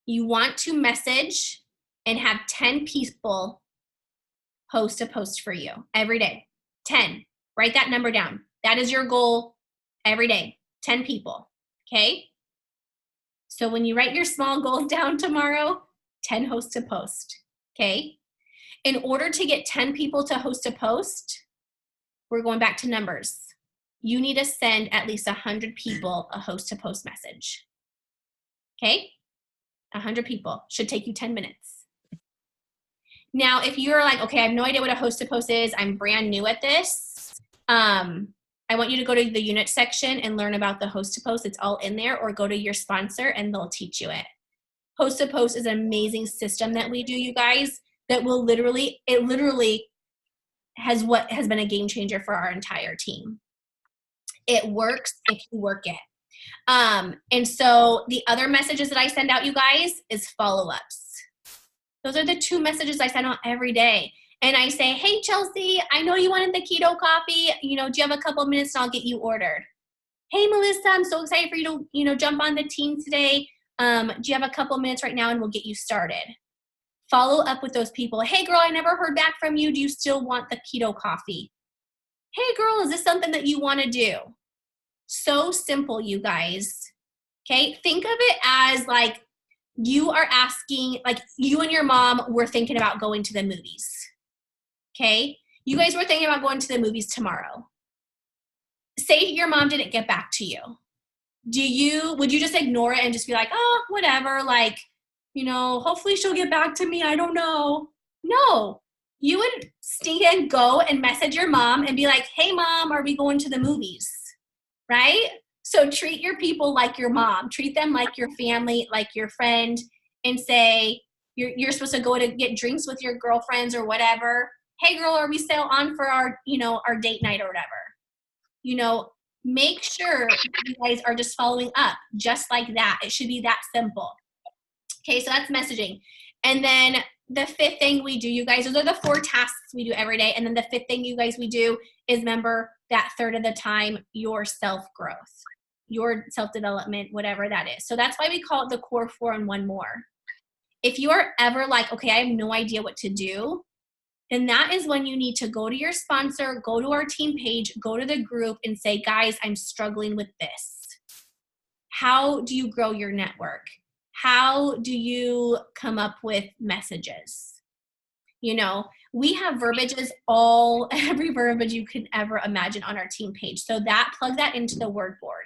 You want to message and have 10 people host to post for you every day. 10. Write that number down. That is your goal every day. 10 people. Okay? So when you write your small goals down tomorrow, 10 host to post, okay? In order to get 10 people to host a post, we're going back to numbers. You need to send at least 100 people a host to post message, okay? 100 people should take you 10 minutes. Now, if you're like, okay, I have no idea what a host to post is, I'm brand new at this, I want you to go to the unit section and learn about the host to post. It's all in there, or go to your sponsor and they'll teach you it. Host to post is an amazing system that we do, you guys, that will literally has been a game changer for our entire team. It works if you work it. And so the other messages that I send out, you guys, is follow-ups. Those are the two messages I send out every day. And I say, hey, Chelsea, I know you wanted the keto coffee. Do you have a couple of minutes and I'll get you ordered? Hey, Melissa, I'm so excited for you to, jump on the team today. Do you have a couple of minutes right now and we'll get you started? Follow up with those people. Hey, girl, I never heard back from you. Do you still want the keto coffee? Hey, girl, is this something that you want to do? So simple, you guys. Okay, think of it as like you are asking, like you and your mom were thinking about going to the movies. Okay, you guys were thinking about going to the movies tomorrow. Say your mom didn't get back to you. Would you just ignore it and just be like, oh, whatever, like, hopefully she'll get back to me, I don't know. No, You would sneak in, go and message your mom and be like, hey mom, are we going to the movies? Right? So treat your people like your mom, treat them like your family, like your friend, and say, you're supposed to go to get drinks with your girlfriends or whatever. Hey girl, are we still on for our, our date night or whatever? Make sure you guys are just following up just like that. It should be that simple. Okay, so that's messaging. And then the fifth thing we do, you guys, those are the 4 tasks we do every day. And then the fifth thing you guys we do is remember that third of the time, your self-growth, your self-development, whatever that is. So that's why we call it the core 4 and 1 more. If you are ever like, okay, I have no idea what to do, then that is when you need to go to your sponsor, go to our team page, go to the group and say, guys, I'm struggling with this. How do you grow your network? How do you come up with messages? We have verbiages, every verbiage you could ever imagine on our team page. So plug that into the word board.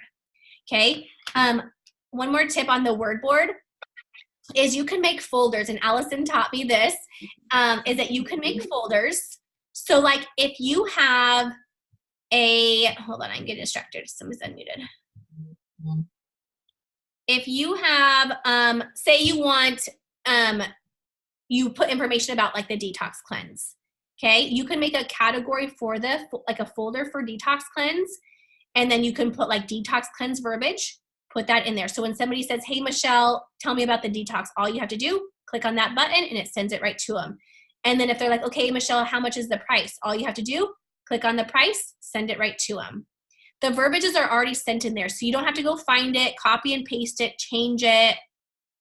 Okay. One more tip on the word board is you can make folders, and Allison taught me this, is that you can make folders. So like if you have hold on, I'm getting distracted. Somebody's unmuted. If you have, say you want, you put information about like the detox cleanse. Okay. You can make a category for like a folder for detox cleanse. And then you can put like detox cleanse verbiage, put that in there. So when somebody says, hey, Michelle, tell me about the detox, all you have to do, click on that button and it sends it right to them. And then if they're like, okay, Michelle, how much is the price? All you have to do, click on the price, send it right to them. The verbiages are already sent in there. So you don't have to go find it, copy and paste it, change it.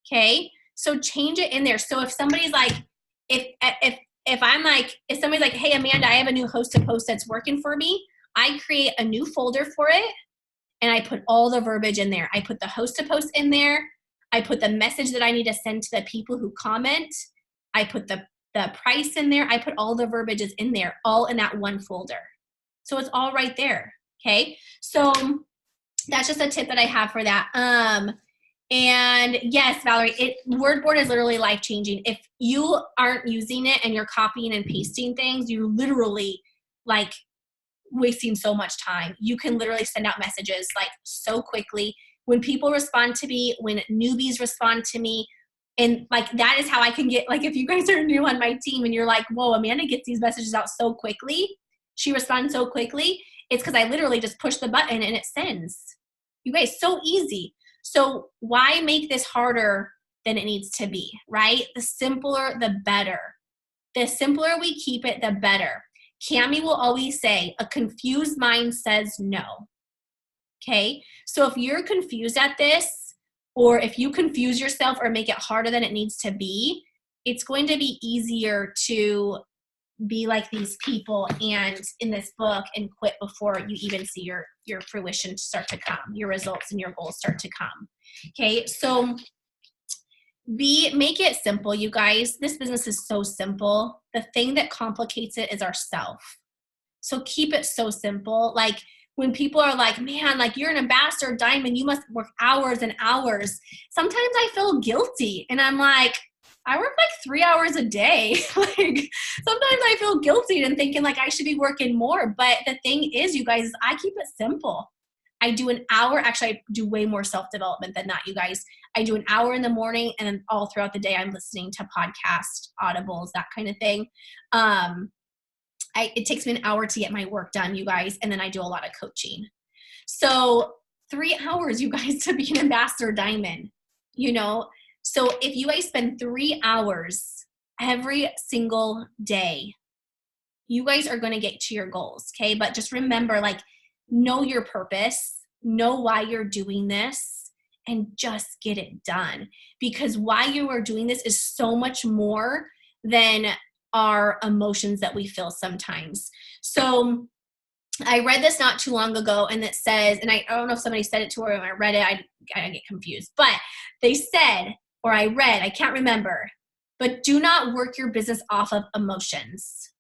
Okay. So change it in there. So if somebody's like, if somebody's like, hey, Amanda, I have a new host to post that's working for me, I create a new folder for it and I put all the verbiage in there. I put the host to post in there. I put the message that I need to send to the people who comment. I put the price in there. I put all the verbiages in there, all in that one folder. So it's all right there. Okay. So that's just a tip that I have for that. And yes, Valerie, word board is literally life-changing. If you aren't using it and you're copying and pasting things, you literally like wasting so much time. You can literally send out messages like so quickly. When people respond to me, when newbies respond to me, and like that is how I can get, like if you guys are new on my team and you're like, whoa, Amanda gets these messages out so quickly, she responds so quickly, it's because I literally just push the button and it sends. You guys, so easy. So why make this harder than it needs to be, right? The simpler, the better. The simpler we keep it, the better. Cami will always say, a confused mind says no. Okay? So if you're confused at this, or if you confuse yourself or make it harder than it needs to be, it's going to be easier to be like these people and in this book and quit before you even see your fruition start to come, your results and your goals start to come. Okay? So make it simple, you guys. This business is so simple. The thing that complicates it is ourself. So keep it so simple. Like when people are like, man, like you're an ambassador diamond, you must work hours and hours. Sometimes I feel guilty and I'm like, I work like 3 hours a day. Like sometimes I feel guilty and thinking like I should be working more. But the thing is, you guys, I keep it simple. I do an hour. Actually, I do way more self-development than that, you guys. I do an hour in the morning and then all throughout the day, I'm listening to podcasts, audibles, that kind of thing. It takes me an hour to get my work done, you guys. And then I do a lot of coaching. So 3 hours, you guys, to be an ambassador diamond, So if you guys spend 3 hours every single day, you guys are going to get to your goals. Okay. But just remember, like, know your purpose, know why you're doing this, and just get it done. Because why you are doing this is so much more than our emotions that we feel sometimes. So I read this not too long ago, and it says, and I don't know if somebody said it to her when I read it, I get confused, but they said, or I read, I can't remember, but do not work your business off of emotions.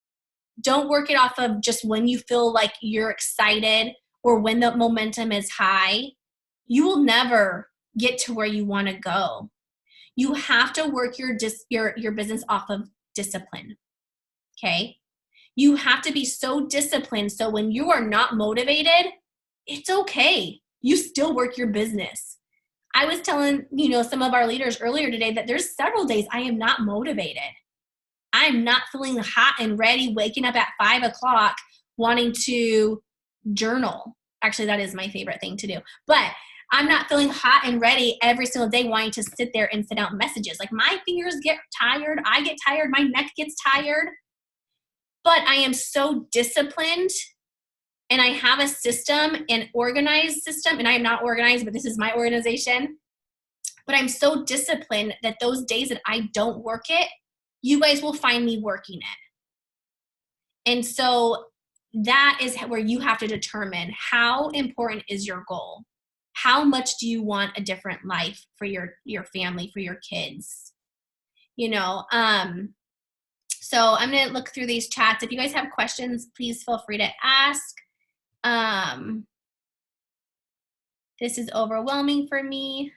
Don't work it off of just when you feel like you're excited or when the momentum is high. You will never get to where you want to go. You have to work your business off of discipline. okay? You have to be so disciplined so when you are not motivated, it's okay. You still work your business. I was telling, some of our leaders earlier today that there's several days I am not motivated. I'm not feeling hot and ready, waking up at 5 o'clock, wanting to journal. Actually, that is my favorite thing to do. But I'm not feeling hot and ready every single day wanting to sit there and send out messages. Like my fingers get tired. I get tired. My neck gets tired. But I am so disciplined and I have a system, an organized system, and I am not organized, but this is my organization. But I'm so disciplined that those days that I don't work it, you guys will find me working it. And so that is where you have to determine how important is your goal? How much do you want a different life for your family, for your kids? So I'm going to look through these chats. If you guys have questions, please feel free to ask. This is overwhelming for me.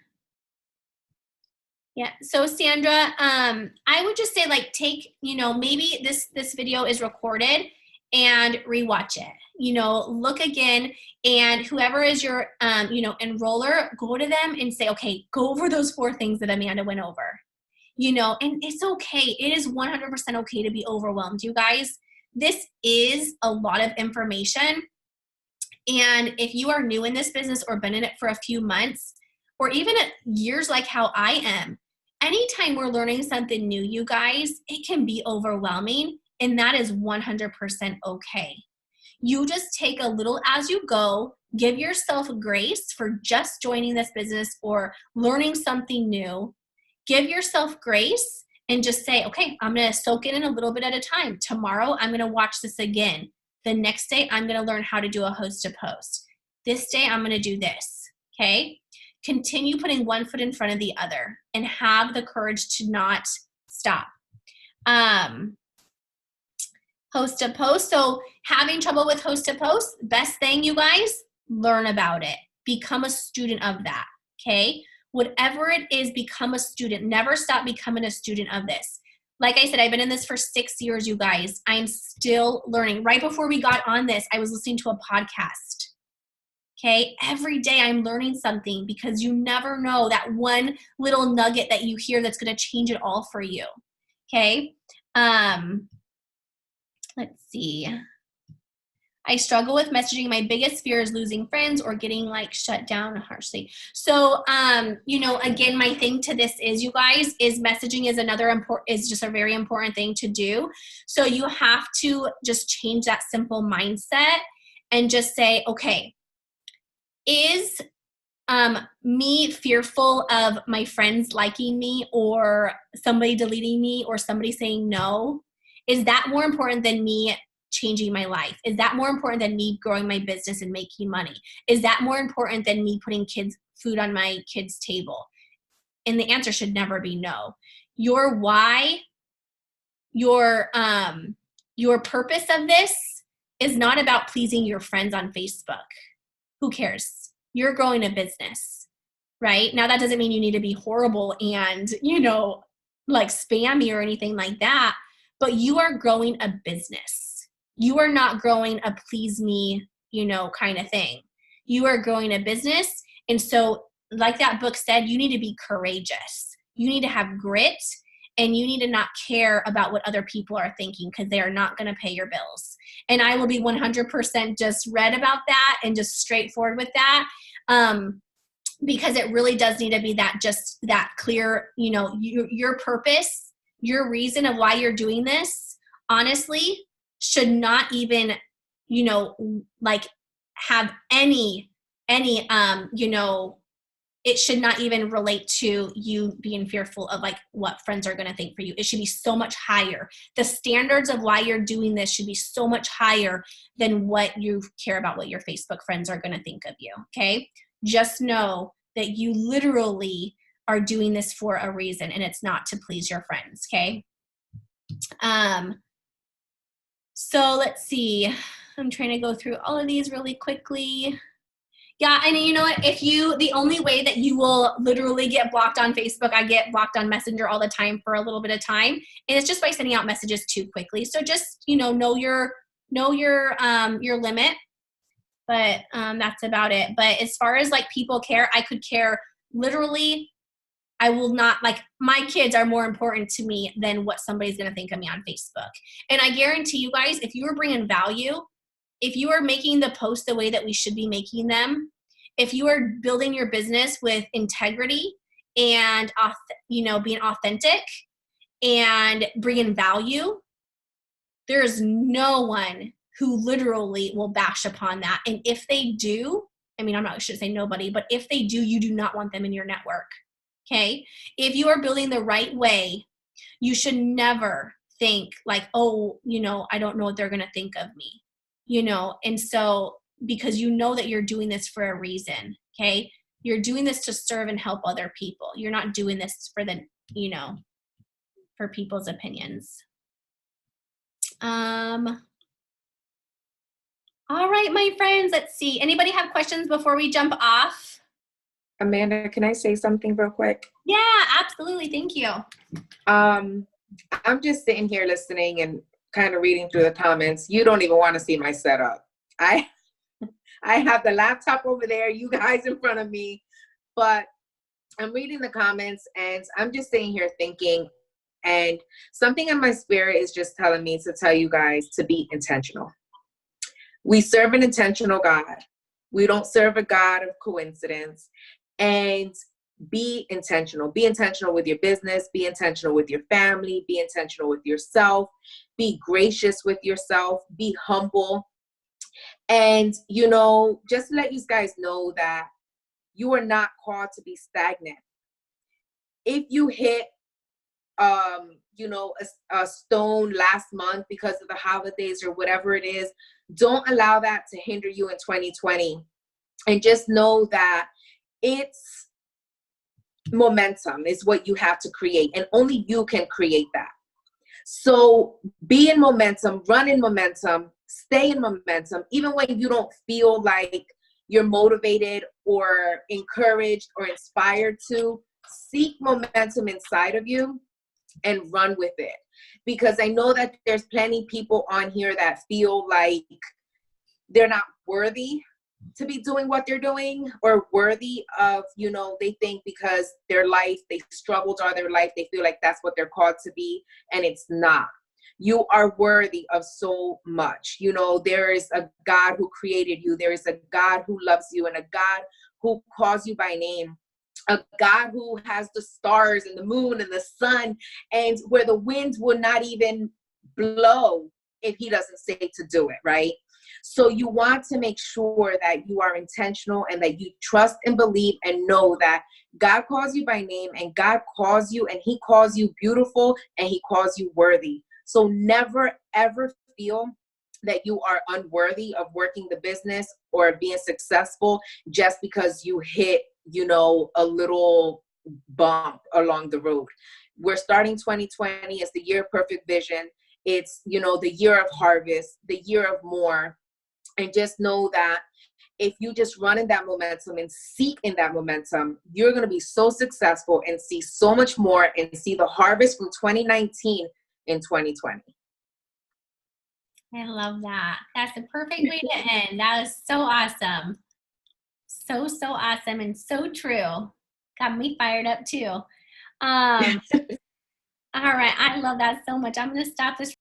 Yeah. So Sandra, I would just say take, maybe this video is recorded and rewatch it. Look again, and whoever is your enroller, go to them and say, okay, go over those 4 things that Amanda went over. And it's okay. It is 100% okay to be overwhelmed, you guys. This is a lot of information. And if you are new in this business or been in it for a few months, or even at years like how I am, anytime we're learning something new, you guys, it can be overwhelming, and that is 100% okay. You just take a little as you go, give yourself grace for just joining this business or learning something new. Give yourself grace and just say, okay, I'm going to soak it in a little bit at a time. Tomorrow, I'm going to watch this again. The next day, I'm going to learn how to do a host to post. This day, I'm going to do this, okay? Continue putting one foot in front of the other and have the courage to not stop. Host to post. So having trouble with host to post, best thing, you guys, learn about it. Become a student of that, okay? Whatever it is, become a student. Never stop becoming a student of this. Like I said, I've been in this for 6 years, you guys. I'm still learning. Right before we got on this, I was listening to a podcast. Okay, every day I'm learning something because you never know that one little nugget that you hear that's going to change it all for you. Okay, let's see. I struggle with messaging. My biggest fear is losing friends or getting shut down harshly. So, again, my thing to this is, you guys, is messaging is just a very important thing to do. So you have to just change that simple mindset and just say, okay, is me fearful of my friends liking me or somebody deleting me or somebody saying no? Is that more important than me changing my life? Is that more important than me growing my business and making money? Is that more important than me putting food on my kids' table? And the answer should never be no. Your why, your purpose of this is not about pleasing your friends on Facebook. Who cares? You're growing a business, right? Now that doesn't mean you need to be horrible and, spammy or anything like that, but you are growing a business. You are not growing a please me, kind of thing. You are growing a business. And so, like that book said, you need to be courageous. You need to have grit, and you need to not care about what other people are thinking because they are not going to pay your bills. And I will be 100% just read about that and just straightforward with that. Because it really does need to be that clear, your purpose, your reason of why you're doing this, honestly, should not even, have any, it should not even relate to you being fearful of what friends are going to think for you. It should be so much higher. The standards of why you're doing this should be so much higher than what you care about what your Facebook friends are going to think of you. Okay. Just know that you literally are doing this for a reason, and it's not to please your friends. Okay. So let's see. I'm trying to go through all of these really quickly. Yeah, and you know what? The only way that you will literally get blocked on Facebook, I get blocked on Messenger all the time for a little bit of time, and it's just by sending out messages too quickly. So just, know your limit, but that's about it. But as far as like people care, I could care literally. I will not, like, my kids are more important to me than what somebody's going to think of me on Facebook. And I guarantee you guys, if you are bringing value, if you are making the post the way that we should be making them, if you are building your business with integrity and, being authentic and bringing value, there's no one who literally will bash upon that. And if they do, I shouldn't say nobody, but if they do, you do not want them in your network. Okay? If you are building the right way, you should never think like, oh, I don't know what they're going to think of me, and so, because that you're doing this for a reason. Okay? You're doing this to serve and help other people. You're not doing this for for people's opinions. All right, my friends, let's see. Anybody have questions before we jump off? Amanda, can I say something real quick? Yeah, absolutely. Thank you. I'm just sitting here listening and kind of reading through the comments. You don't even want to see my setup. I have the laptop over there, you guys in front of me, but I'm reading the comments and I'm just sitting here thinking, and something in my spirit is just telling me to tell you guys to be intentional. We serve an intentional God. We don't serve a God of coincidence. And be intentional. Be intentional with your business. Be intentional with your family. Be intentional with yourself. Be gracious with yourself. Be humble. And, just to let you guys know that you are not called to be stagnant. If you hit, a stone last month because of the holidays or whatever it is, don't allow that to hinder you in 2020. And just know that it's momentum is what you have to create, and only you can create that. So be in momentum, run in momentum, stay in momentum, even when you don't feel like you're motivated or encouraged or inspired to. Seek momentum inside of you and run with it. Because I know that there's plenty of people on here that feel like they're not worthy to be doing what they're doing, or worthy of, they think because their life, they struggled all their life, they feel like that's what they're called to be, and it's not. You are worthy of so much. There is a God who created you. There is a God who loves you, and a God who calls you by name. A God who has the stars and the moon and the sun, and where the winds will not even blow if he doesn't say to do it, right? So you want to make sure that you are intentional and that you trust and believe and know that God calls you by name, and God calls you, and he calls you beautiful, and he calls you worthy. So never, ever feel that you are unworthy of working the business or being successful just because you hit, a little bump along the road. We're starting 2020 as the year of perfect vision. It's, the year of harvest, the year of more. And just know that if you just run in that momentum and seek in that momentum, you're going to be so successful and see so much more and see the harvest from 2019 in 2020. I love that. That's the perfect way to end. That was so awesome. So, so awesome and so true. Got me fired up too. All right. I love that so much. I'm going to stop this